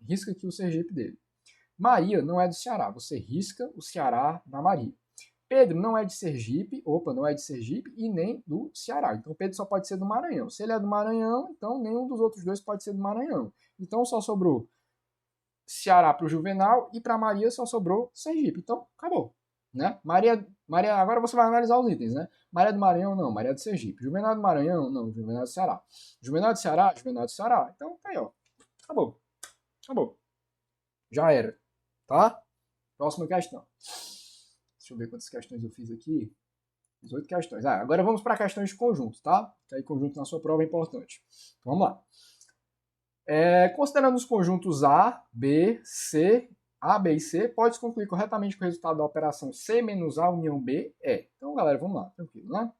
A: risca aqui o Sergipe dele. Maria não é do Ceará. Você risca o Ceará da Maria. Pedro não é de Sergipe, e nem do Ceará. Então Pedro só pode ser do Maranhão. Se ele é do Maranhão, então nenhum dos outros dois pode ser do Maranhão. Então só sobrou Ceará para o Juvenal e para Maria só sobrou Sergipe. Então acabou. Né? Maria, agora você vai analisar os itens, né? Maria do Maranhão, não. Maria do Sergipe. Juvenal do Maranhão, não. Juvenal do Ceará. Juvenal do Ceará, Juvenal do Ceará. Então tá aí, ó. Acabou. Já era. Tá? Próxima questão. Deixa eu ver quantas questões eu fiz aqui. 18 questões. Agora vamos para questões de conjunto, tá? Que aí conjunto na sua prova é importante. Então, vamos lá. Considerando os conjuntos A, B e C, pode-se concluir corretamente que o resultado da operação C menos A união B é. Então, galera, vamos lá, tranquilo, né?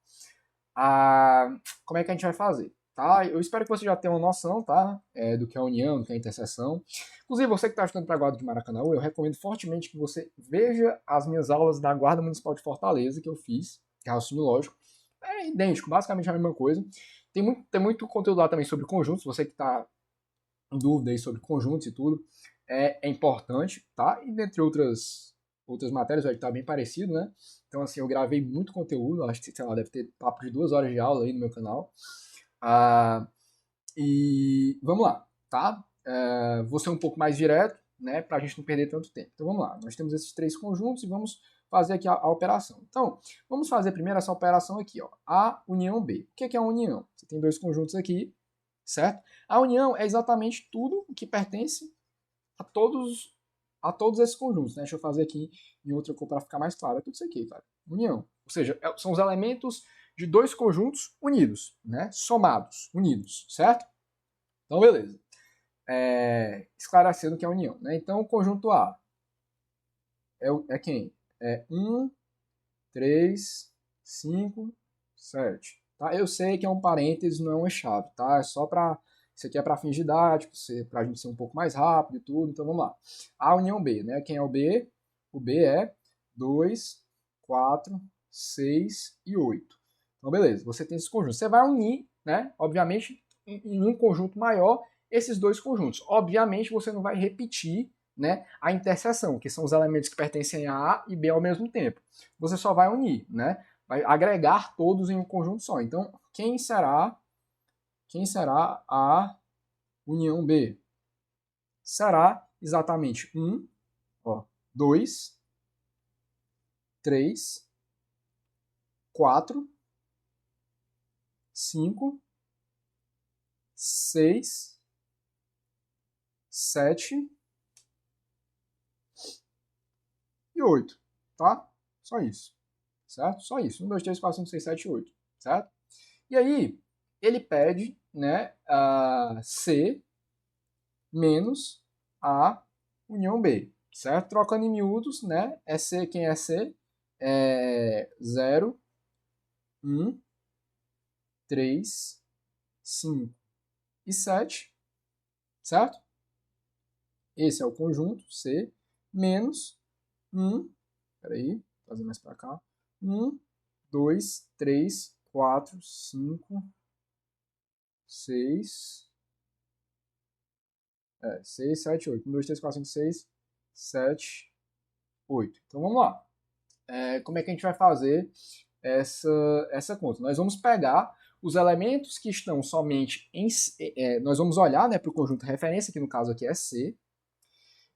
A: Como é que a gente vai fazer? Tá? Eu espero que você já tenha uma noção, tá? Do que é a união, do que é a interseção. Inclusive, você que está estudando para a Guarda de Maracanã, eu recomendo fortemente que você veja as minhas aulas da Guarda Municipal de Fortaleza que eu fiz, que é raciocínio lógico. É idêntico, basicamente a mesma coisa. Tem muito conteúdo lá também sobre conjuntos, você que está em dúvida aí sobre conjuntos e tudo, é importante, tá? E dentre outras matérias vai estar bem parecido, né? Então, assim, eu gravei muito conteúdo, acho que, sei lá, deve ter papo de 2 horas de aula aí no meu canal. E vamos lá, tá? Vou ser um pouco mais direto, né, para a gente não perder tanto tempo. Então vamos lá, nós temos esses três conjuntos e vamos fazer aqui a operação. Então, vamos fazer primeiro essa operação aqui, ó, A união B. O que é a união? Você tem dois conjuntos aqui, certo? A união é exatamente tudo que pertence a todos esses conjuntos, né? Deixa eu fazer aqui em outra cor para ficar mais claro. É tudo isso aqui, cara. União. Ou seja, são os elementos de dois conjuntos unidos, né? Somados, unidos, certo? Então, beleza. Esclarecendo o que é a união, né? Então, o conjunto A é quem? É 1, 3, 5, 7. Tá? Eu sei que é um parênteses, não é uma chave, tá? É só para... Isso aqui é para fins didáticos, para a gente ser um pouco mais rápido e tudo. Então, vamos lá. A união B, né? Quem é o B? O B é 2, 4, 6 e 8. Então, beleza. Você tem esse conjunto. Você vai unir, né? Obviamente, em um conjunto maior, esses dois conjuntos. Obviamente, você não vai repetir, né, a interseção, que são os elementos que pertencem a A e B ao mesmo tempo. Você só vai unir, né? Vai agregar todos em um conjunto só. Então, quem será a união B? Será exatamente 1, 2, 3, 4, 5, 6, 7 e 8, tá? Só isso, certo? Só isso. 1, 2, 3, 4, 5, 6, 7 e 8, certo? E aí, ele pede, né, C menos a união B, certo? Trocando em miúdos, né? É C, quem é C? É 0, 1, 3, 5 e 7, certo? Esse é o conjunto C menos 1, peraí, vou fazer mais para cá, 1, 2, 3, 4, 5, 6, 6, 7, 8. 1, 2, 3, 4, 5, 6, 7, 8. Então vamos lá. Como é que a gente vai fazer essa conta? Nós vamos pegar os elementos que estão somente em... nós vamos olhar, né, para o conjunto de referência, que no caso aqui é C,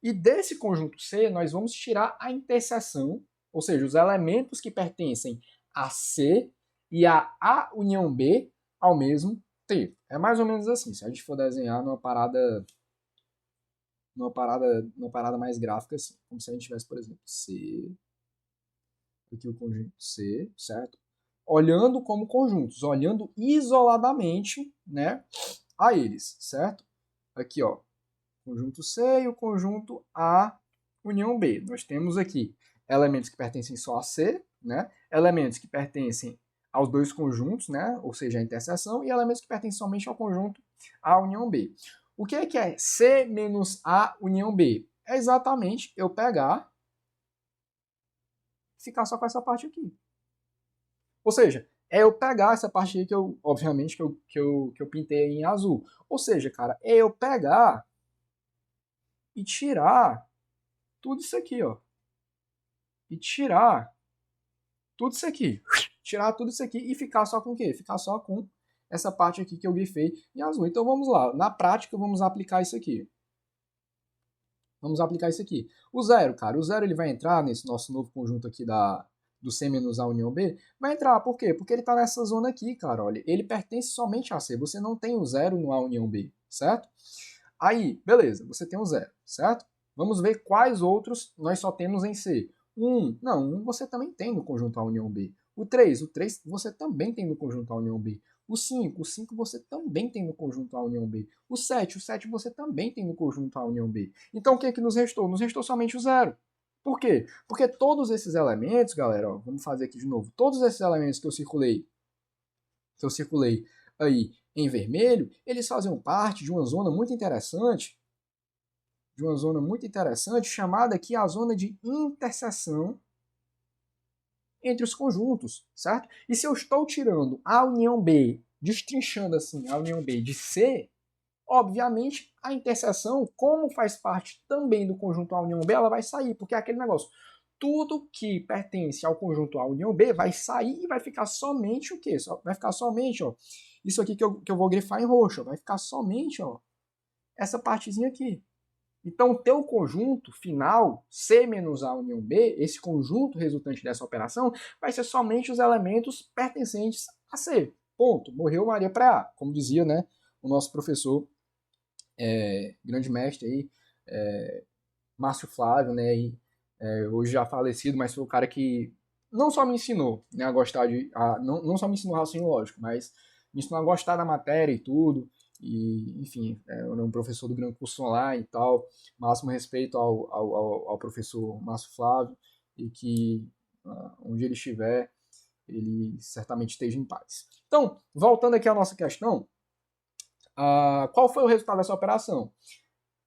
A: e desse conjunto C nós vamos tirar a interseção, ou seja, os elementos que pertencem a C e a A união B ao mesmo tempo. É mais ou menos assim, se a gente for desenhar numa parada mais gráfica, assim, como se a gente tivesse, por exemplo, C, aqui o conjunto C, certo? Olhando como conjuntos, olhando isoladamente, né, a eles, certo? Aqui, ó, conjunto C e o conjunto A união B. Nós temos aqui elementos que pertencem só a C, né? Elementos que pertencem aos dois conjuntos, né? Ou seja, a interseção, e elementos que pertencem somente ao conjunto A união B. O que é C menos A união B? É exatamente eu pegar e ficar só com essa parte aqui. Ou seja, é eu pegar essa parte aqui que eu, obviamente, que eu pintei em azul. Ou seja, cara, é eu pegar e tirar tudo isso aqui, ó. E tirar tudo isso aqui. Tirar tudo isso aqui e ficar só com o quê? Ficar só com essa parte aqui que eu grifei em azul. Então vamos lá. Na prática, vamos aplicar isso aqui. Vamos aplicar isso aqui. O zero, cara, o zero ele vai entrar nesse nosso novo conjunto aqui do C menos A união B? Vai entrar, por quê? Porque ele está nessa zona aqui, cara, olha. Ele pertence somente a C. Você não tem o zero no A união B, certo? Aí, beleza, você tem o zero, certo? Vamos ver quais outros nós só temos em C. 1, não, 1 você também tem no conjunto A união B. O 3 você também tem no conjunto A união B. O 5 você também tem no conjunto A união B. O 7 você também tem no conjunto A união B. Então o que é que nos restou? Nos restou somente o zero. Por quê? Porque todos esses elementos, galera, ó, vamos fazer aqui de novo, todos esses elementos que eu circulei aí em vermelho, eles fazem parte de uma zona muito interessante, chamada aqui a zona de interseção entre os conjuntos, certo? E se eu estou tirando a união B, destrinchando assim a união B de C, obviamente a interseção, como faz parte também do conjunto A união B, ela vai sair, porque é aquele negócio. Tudo que pertence ao conjunto A união B vai sair e vai ficar somente o quê? Vai ficar somente, ó, Isso aqui que eu vou grifar em roxo, vai ficar somente, ó, essa partezinha aqui. Então, o teu conjunto final, C menos A união B, esse conjunto resultante dessa operação, vai ser somente os elementos pertencentes a C. Ponto. Morreu Maria para A. Como dizia, né, o nosso professor, grande mestre aí, Márcio Flávio, né, hoje já falecido, mas foi o cara que não só me ensinou, né, a gostar não só me ensinou raciocínio lógico, mas me ensinou a gostar da matéria e tudo. E, enfim, eu era um professor do Gran Curso Online e tal. Máximo respeito ao professor Márcio Flávio, e que onde ele estiver, ele certamente esteja em paz. Então, voltando aqui à nossa questão, qual foi o resultado dessa operação?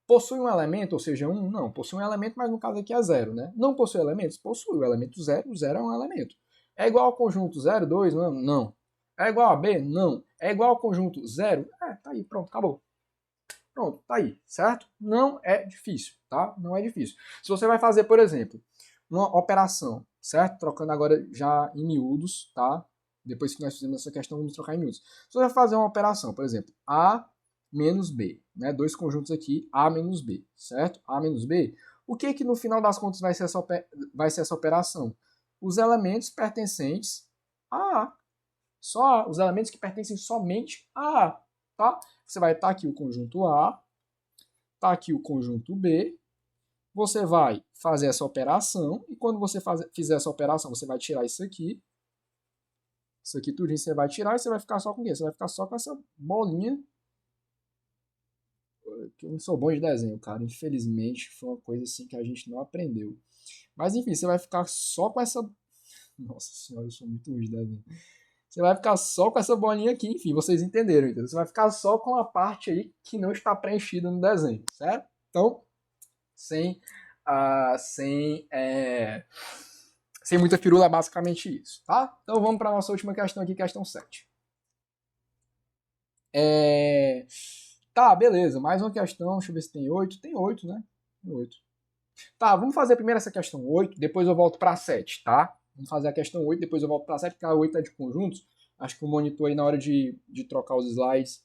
A: Possui um elemento, ou seja, 1? Não, possui um elemento, mas no caso aqui é 0, né? Não possui elementos? Possui. O elemento 0, o 0 é um elemento. É igual ao conjunto 0, 2? Não. Não. É igual a B? Não. É igual ao conjunto 0? Tá aí, pronto, acabou. Pronto, tá aí, certo? Não é difícil, tá? Não é difícil. Se você vai fazer, por exemplo, uma operação, certo? Trocando agora já em miúdos, tá? Depois que nós fizemos essa questão, vamos trocar em miúdos. Se você vai fazer uma operação, por exemplo, A menos B, né? Dois conjuntos aqui, A menos B, certo? A menos B. O que no final das contas vai ser essa operação? Os elementos pertencentes a A. Só A. Os elementos que pertencem somente a A, tá? Você vai estar aqui o conjunto A, tá aqui o conjunto B, você vai fazer essa operação, e quando você fizer essa operação, você vai tirar isso aqui tudinho você vai tirar, e você vai ficar só com o quê? Você vai ficar só com essa bolinha, que eu não sou bom de desenho, cara, infelizmente foi uma coisa assim que a gente não aprendeu. Mas enfim, você vai ficar só com essa... Nossa senhora, eu sou muito ruim de desenho. Você vai ficar só com essa bolinha aqui, enfim, vocês entenderam, entendeu? Você vai ficar só com a parte aí que não está preenchida no desenho, certo? Então, sem muita firula, é basicamente isso, tá? Então vamos para a nossa última questão aqui, questão 7. Tá, beleza, mais uma questão, deixa eu ver se tem 8. Tem 8, né? Tem 8. Tá, vamos fazer primeiro essa questão 8, depois eu volto para 7, tá? Vamos fazer a questão 8, depois eu volto para 7, porque a 8 é de conjuntos. Acho que o monitor aí na hora de trocar os slides,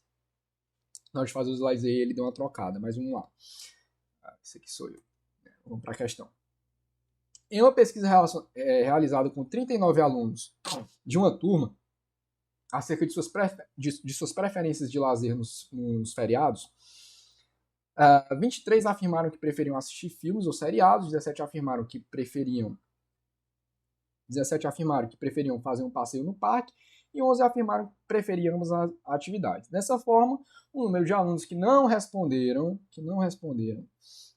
A: na hora de fazer os slides aí, ele deu uma trocada, mas vamos lá. Esse aqui sou eu. Vamos para a questão. Em uma pesquisa realizada com 39 alunos de uma turma, acerca de suas preferências de lazer nos feriados, 23 afirmaram que preferiam assistir filmes ou seriados, 17 afirmaram que preferiam fazer um passeio no parque, e 11 afirmaram que preferiam ambas as atividades. Dessa forma, o número de alunos que não responderam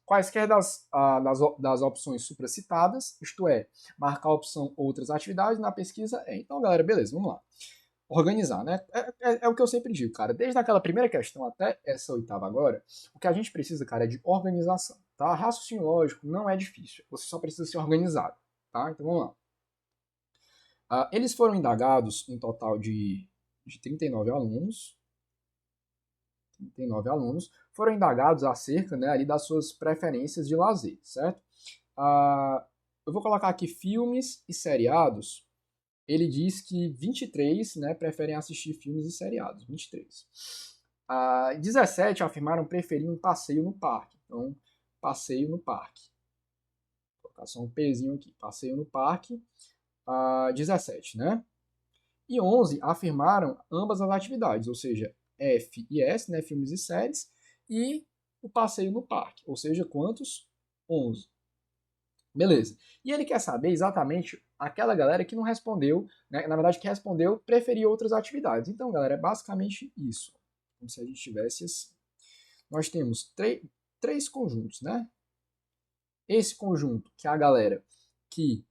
A: quaisquer das opções supracitadas, isto é, marcar a opção outras atividades na pesquisa Então, galera, beleza, vamos lá. Organizar, né? É o que eu sempre digo, cara. Desde aquela primeira questão até essa oitava agora, o que a gente precisa, cara, é de organização, tá? Raciocínio lógico não é difícil. Você só precisa ser organizado, tá? Então, vamos lá. Eles foram indagados um total de 39 alunos. 39 alunos foram indagados acerca, né, ali das suas preferências de lazer, certo? Eu vou colocar aqui filmes e seriados. Ele diz que 23, né, preferem assistir filmes e seriados. 23. 17 afirmaram preferir um passeio no parque. Então, passeio no parque. Vou colocar só um pezinho aqui. Passeio no parque. 17, né? E 11 afirmaram ambas as atividades, ou seja, F e S, né, filmes e séries, e o passeio no parque, ou seja, quantos? 11. Beleza. E ele quer saber exatamente aquela galera que não respondeu, né, na verdade que respondeu preferir outras atividades. Então, galera, é basicamente isso. Como se a gente tivesse assim. Nós temos três conjuntos, né? Esse conjunto, que é a galera que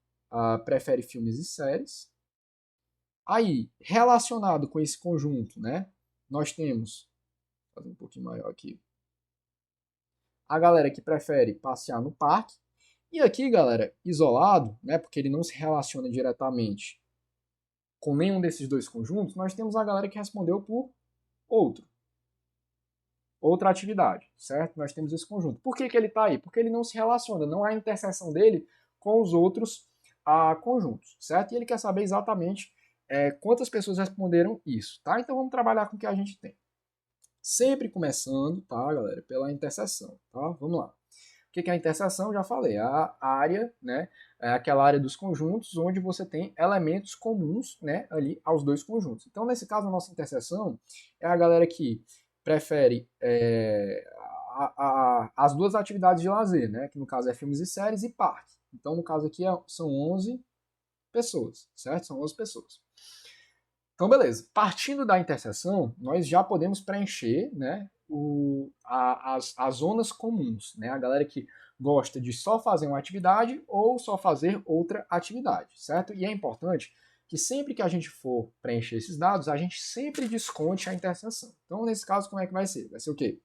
A: prefere filmes e séries. Aí, relacionado com esse conjunto, né, nós temos, vou fazer um pouquinho maior aqui, a galera que prefere passear no parque. E aqui, galera, isolado, né, porque ele não se relaciona diretamente com nenhum desses dois conjuntos, nós temos a galera que respondeu por outra atividade, certo? Nós temos esse conjunto. Por que ele está aí? Porque ele não se relaciona, não há interseção dele com os outros conjuntos, certo? E ele quer saber exatamente quantas pessoas responderam isso, tá? Então vamos trabalhar com o que a gente tem. Sempre começando, tá, galera, pela interseção, tá? Vamos lá. O que é a interseção? Já falei, a área, né, é aquela área dos conjuntos onde você tem elementos comuns, né, ali aos dois conjuntos. Então, nesse caso, a nossa interseção é a galera que prefere as duas atividades de lazer, né, que no caso é filmes e séries e parque. Então, no caso aqui são 11 pessoas, certo? São 11 pessoas. Então, beleza. Partindo da interseção, nós já podemos preencher, né, as zonas comuns, né? A galera que gosta de só fazer uma atividade ou só fazer outra atividade, certo? E é importante que sempre que a gente for preencher esses dados, a gente sempre desconte a interseção. Então, nesse caso, como é que vai ser? Vai ser o quê?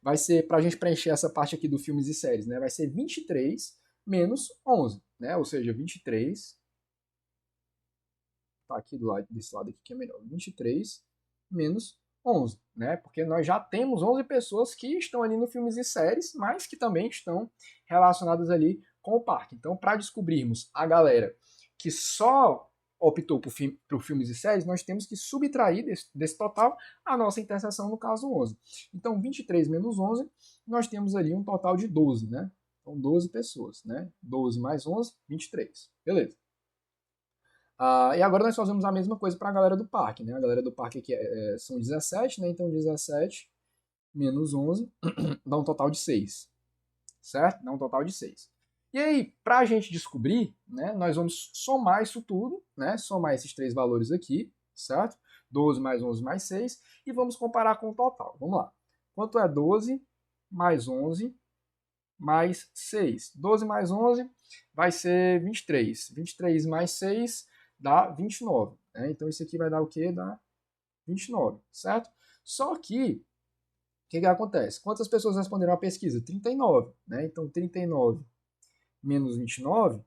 A: Vai ser, para a gente preencher essa parte aqui do filmes e séries, né? Vai ser 23 menos 11, né? Ou seja, 23... Tá aqui do lado, desse lado aqui que é melhor. 23 menos 11, né? Porque nós já temos 11 pessoas que estão ali no filmes e séries, mas que também estão relacionadas ali com o parque. Então, para descobrirmos a galera que só optou por filmes e séries, nós temos que subtrair desse total a nossa interseção, no caso 11. Então, 23 menos 11, nós temos ali um total de 12, né? Então, 12 pessoas, né? 12 mais 11, 23. Beleza. E agora nós fazemos a mesma coisa para a galera do parque, né? A galera do parque aqui são 17, né? Então 17 menos 11 dá um total de 6, certo? Dá um total de 6. E aí, para a gente descobrir, né, nós vamos somar isso tudo, né? Somar esses três valores aqui, certo? 12 mais 11 mais 6, e vamos comparar com o total. Vamos lá. Quanto é 12 mais 11 mais 6? 12 mais 11 vai ser 23. 23 mais 6 dá 29. Né? Então isso aqui vai dar o quê? Dá 29, certo? Só que, o que acontece? Quantas pessoas responderam à pesquisa? 39. Né? Então 39 menos 29,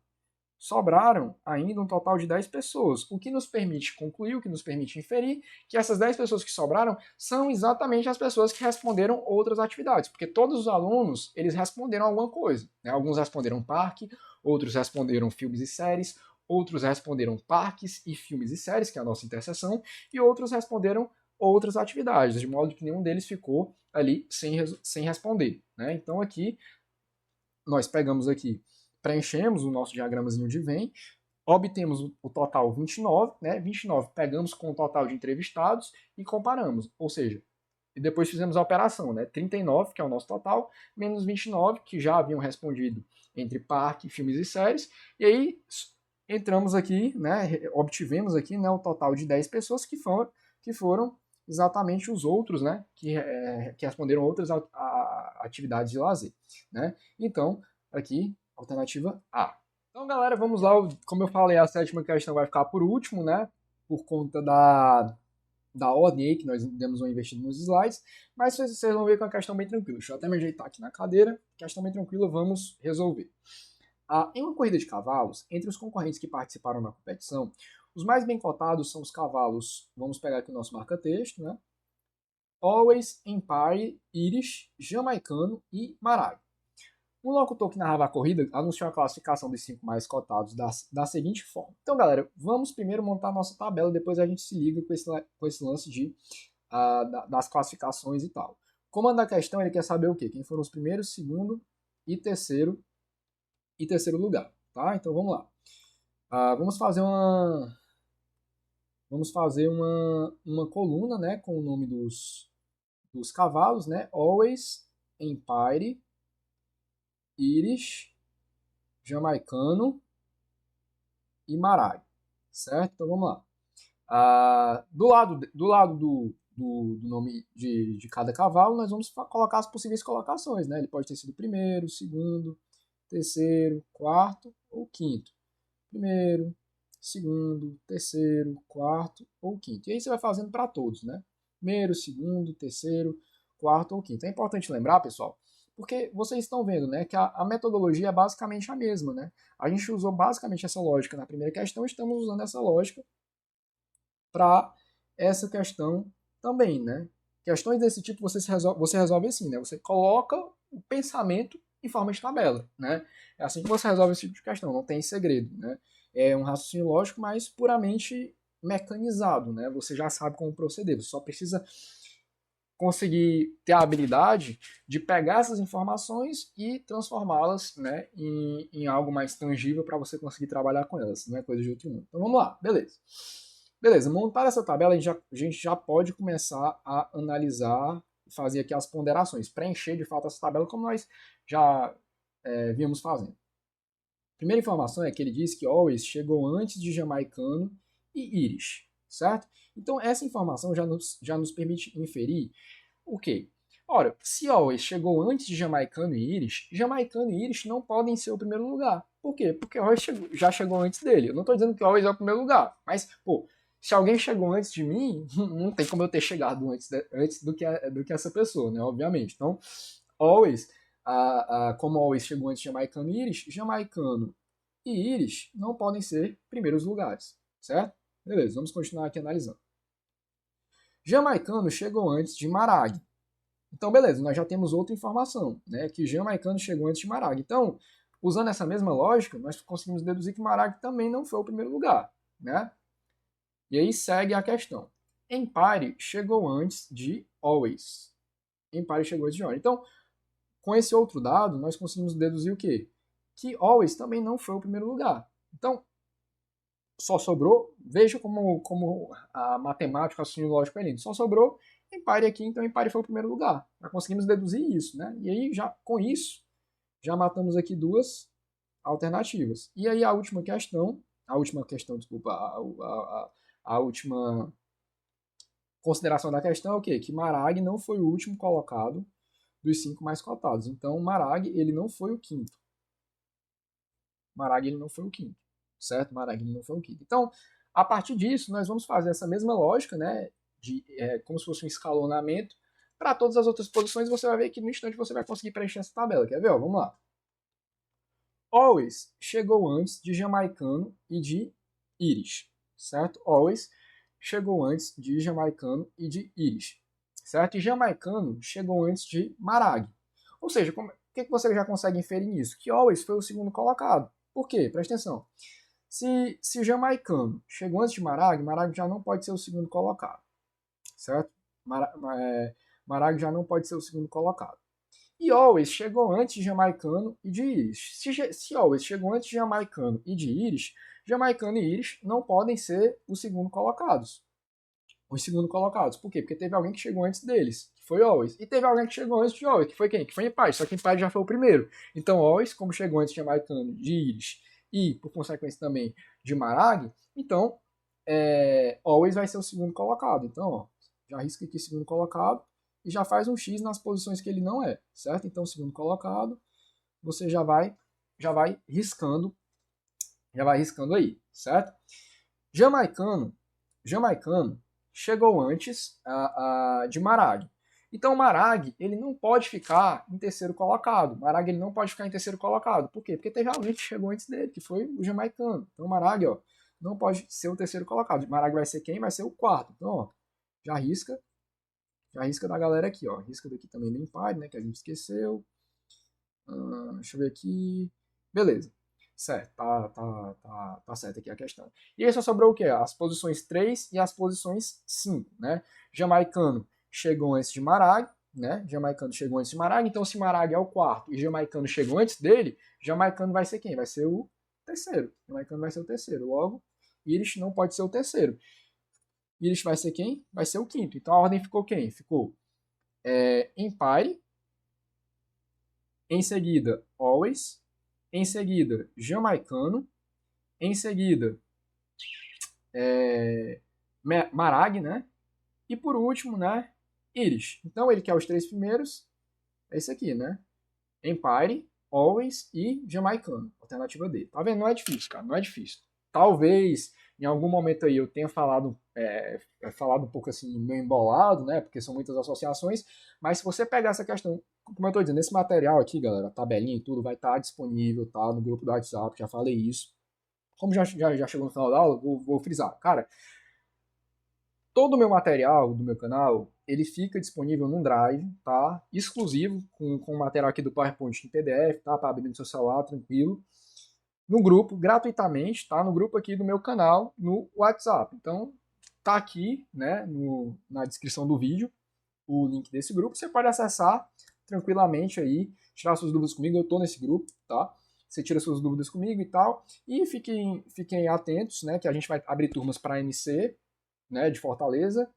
A: sobraram ainda um total de 10 pessoas, o que nos permite concluir, o que nos permite inferir que essas 10 pessoas que sobraram são exatamente as pessoas que responderam outras atividades, porque todos os alunos, eles responderam alguma coisa. Né? Alguns responderam parque, outros responderam filmes e séries, outros responderam parques e filmes e séries, que é a nossa interseção, e outros responderam outras atividades, de modo que nenhum deles ficou ali sem responder. Né? Então aqui, nós pegamos aqui, preenchemos o nosso diagramazinho de Venn, obtemos o total 29, né? 29 pegamos com o total de entrevistados e comparamos, ou seja, e depois fizemos a operação, né? 39, que é o nosso total, menos 29, que já haviam respondido entre parque, filmes e séries, e aí entramos aqui, né? Obtivemos aqui, né, o total de 10 pessoas que foram exatamente os outros, né? Que responderam outras atividades de lazer, né? Então, aqui, alternativa A. Então, galera, vamos lá. Como eu falei, a sétima questão vai ficar por último, né? Por conta da ordem aí que nós demos uma investida nos slides. Mas vocês vão ver que é uma questão bem tranquila. Deixa eu até me ajeitar aqui na cadeira. Questão bem tranquila, vamos resolver. Em uma corrida de cavalos, entre os concorrentes que participaram na competição, os mais bem cotados são os cavalos, vamos pegar aqui o nosso marca-texto, né? Always, Empire, Irish, Jamaicano e Marag. Um locutor que narrava a corrida anunciou a classificação dos 5 mais cotados da seguinte forma. Então, galera, vamos primeiro montar a nossa tabela, depois a gente se liga com esse lance das classificações e tal. O comando da questão, ele quer saber o quê? Quem foram os primeiros, segundo e terceiro lugar. Tá? Então, vamos lá. Vamos fazer uma coluna, né, com o nome dos cavalos, né? Always, Empire, Irish, Jamaicano e Marag, certo? Então vamos lá. Do lado do nome de cada cavalo, nós vamos colocar as possíveis colocações, né? Ele pode ter sido primeiro, segundo, terceiro, quarto ou quinto. Primeiro, segundo, terceiro, quarto ou quinto. E aí você vai fazendo para todos, né? Primeiro, segundo, terceiro, quarto ou quinto. É importante lembrar, pessoal, porque vocês estão vendo, né, que a metodologia é basicamente a mesma, né? A gente usou basicamente essa lógica na primeira questão, estamos usando essa lógica para essa questão também, né? Questões desse tipo você resolve assim, né? Você coloca o pensamento em forma de tabela, né? É assim que você resolve esse tipo de questão, não tem segredo, né? é um raciocínio lógico, mas puramente mecanizado, né? Você já sabe como proceder, você só precisa conseguir ter a habilidade de pegar essas informações e transformá-las, né, em algo mais tangível para você conseguir trabalhar com elas, não é coisa de outro mundo. Então vamos lá, beleza. Beleza, montada essa tabela, a gente já pode começar a analisar, fazer aqui as ponderações, preencher de fato essa tabela como nós já vimos fazendo. Primeira informação é que ele diz que Always chegou antes de Jamaicano e Irish, certo? Então essa informação já nos permite inferir o quê? Ora, se Always chegou antes de Jamaicano e Irish não podem ser o primeiro lugar. Por quê? Porque Always já chegou antes dele. Eu não estou dizendo que Always é o primeiro lugar, mas, pô, se alguém chegou antes de mim, não tem como eu ter chegado antes do que essa pessoa, né? Obviamente. Então, Always, como Always chegou antes de Jamaicano e Irish não podem ser primeiros lugares, certo? Beleza, vamos continuar aqui analisando. Jamaicano chegou antes de Marag. Então, beleza, nós já temos outra informação, né? Que Jamaicano chegou antes de Marag. Então, usando essa mesma lógica, nós conseguimos deduzir que Marag também não foi o primeiro lugar, né? E aí segue a questão. Empire chegou antes de Always. Empire chegou antes de Always. Então, com esse outro dado, nós conseguimos deduzir o quê? Que Always também não foi o primeiro lugar. Então, só sobrou, veja como a matemática, o raciocínio lógico é lindo, só sobrou Empire aqui, então Empire foi o primeiro lugar. Já conseguimos deduzir isso, né? E aí, já com isso, já matamos aqui duas alternativas. E aí a última questão, desculpa, a última consideração da questão é o quê? Que Marag não foi o último colocado dos 5 mais cotados. Então, Marag, ele não foi o quinto. Marag, ele não foi o quinto. Certo? Marag, ele não foi o quinto. Então, a partir disso, nós vamos fazer essa mesma lógica, né? Como se fosse um escalonamento para todas as outras posições. Você vai ver que no instante você vai conseguir preencher essa tabela. Quer ver? Ó, vamos lá. Always chegou antes de Jamaicano e de Irish. Certo? Always chegou antes de Jamaicano e de Irish. Certo? E Jamaicano chegou antes de Marag. Ou seja, o que você já consegue inferir nisso? Que Always foi o segundo colocado. Por quê? Presta atenção. Se Jamaicano chegou antes de Marag, Marag já não pode ser o segundo colocado. Certo? Marag já não pode ser o segundo colocado. E Always chegou antes de Jamaicano e de Irish. Se Always chegou antes de Jamaicano e de Irish, Jamaicano e Irish não podem ser os segundo colocados. Os segundo colocados. Por quê? Porque teve alguém que chegou antes deles, que foi Always. E teve alguém que chegou antes de Always, que foi quem? Que foi Empire. Só que Empire já foi o primeiro. Então Always, como chegou antes de Jamaicano, de Irish e, por consequência também, de Marag, então Always vai ser o segundo colocado. Então, ó, já risca aqui segundo colocado e já faz um X nas posições que ele não é, certo? Então, segundo colocado, você já vai riscando aí, certo? Jamaicano chegou antes de Marag. Então, Marag, ele não pode ficar em terceiro colocado. Marag, ele não pode ficar em terceiro colocado. Por quê? Porque teve alguém que chegou antes dele, que foi o Jamaicano. Então, Marag, ó, não pode ser o terceiro colocado. Marag vai ser quem? Vai ser o quarto. Então, ó, já risca da galera aqui, ó. Risca daqui também do Empire, né, que a gente esqueceu. Deixa eu ver aqui. Beleza. Certo, tá certo aqui a questão. E aí só sobrou o quê? As posições 3 e as posições 5, né? Jamaicano chegou antes de Marag, né? Jamaicano chegou antes de Marag, então se Marag é o quarto e Jamaicano chegou antes dele, Jamaicano vai ser quem? Vai ser o terceiro. Jamaicano vai ser o terceiro. Logo, Irish não pode ser o terceiro. Irish vai ser quem? Vai ser o quinto. Então a ordem ficou quem? Ficou Empire, em seguida Always, em seguida Jamaicano, em seguida Marag, né? E por último, né? Irish. Então ele quer os 3 primeiros, é esse aqui, né? Empire, Always e Jamaicano. Alternativa D. Tá vendo? Não é difícil, cara. Não é difícil. Talvez em algum momento aí eu tenha falado um pouco assim, meio embolado, né? Porque são muitas associações. Mas se você pegar essa questão, como eu tô dizendo, esse material aqui, galera, tabelinha e tudo, vai estar disponível, tá? No grupo do WhatsApp, já falei isso. Como já chegou no final da aula, vou frisar. Cara, todo o meu material do meu canal, ele fica disponível num Drive, tá? Exclusivo, com o material aqui do PowerPoint em PDF, tá? Para abrir no seu celular, tranquilo. no grupo gratuitamente, tá? No grupo aqui do meu canal no WhatsApp. Então, tá aqui, né, na descrição do vídeo, o link desse grupo. Você pode acessar tranquilamente aí, tirar suas dúvidas comigo. Eu tô nesse grupo, tá? Você tira suas dúvidas comigo e tal. E fiquem atentos, né, que a gente vai abrir turmas para MC, né, de Fortaleza.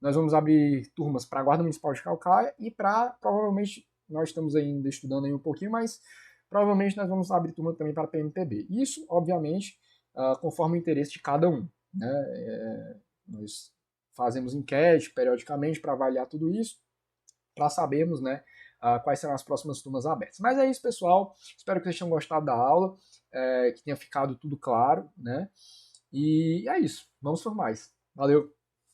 A: Nós vamos abrir turmas para a Guarda Municipal de Calcaia e para, provavelmente, nós estamos ainda estudando aí um pouquinho, mas provavelmente nós vamos abrir turma também para a PMPB. Isso, obviamente, conforme o interesse de cada um, né? Nós fazemos enquete periodicamente para avaliar tudo isso, para sabermos, né, quais serão as próximas turmas abertas. Mas é isso, pessoal. Espero que vocês tenham gostado da aula, que tenha ficado tudo claro, né? E é isso. Vamos por mais. Valeu!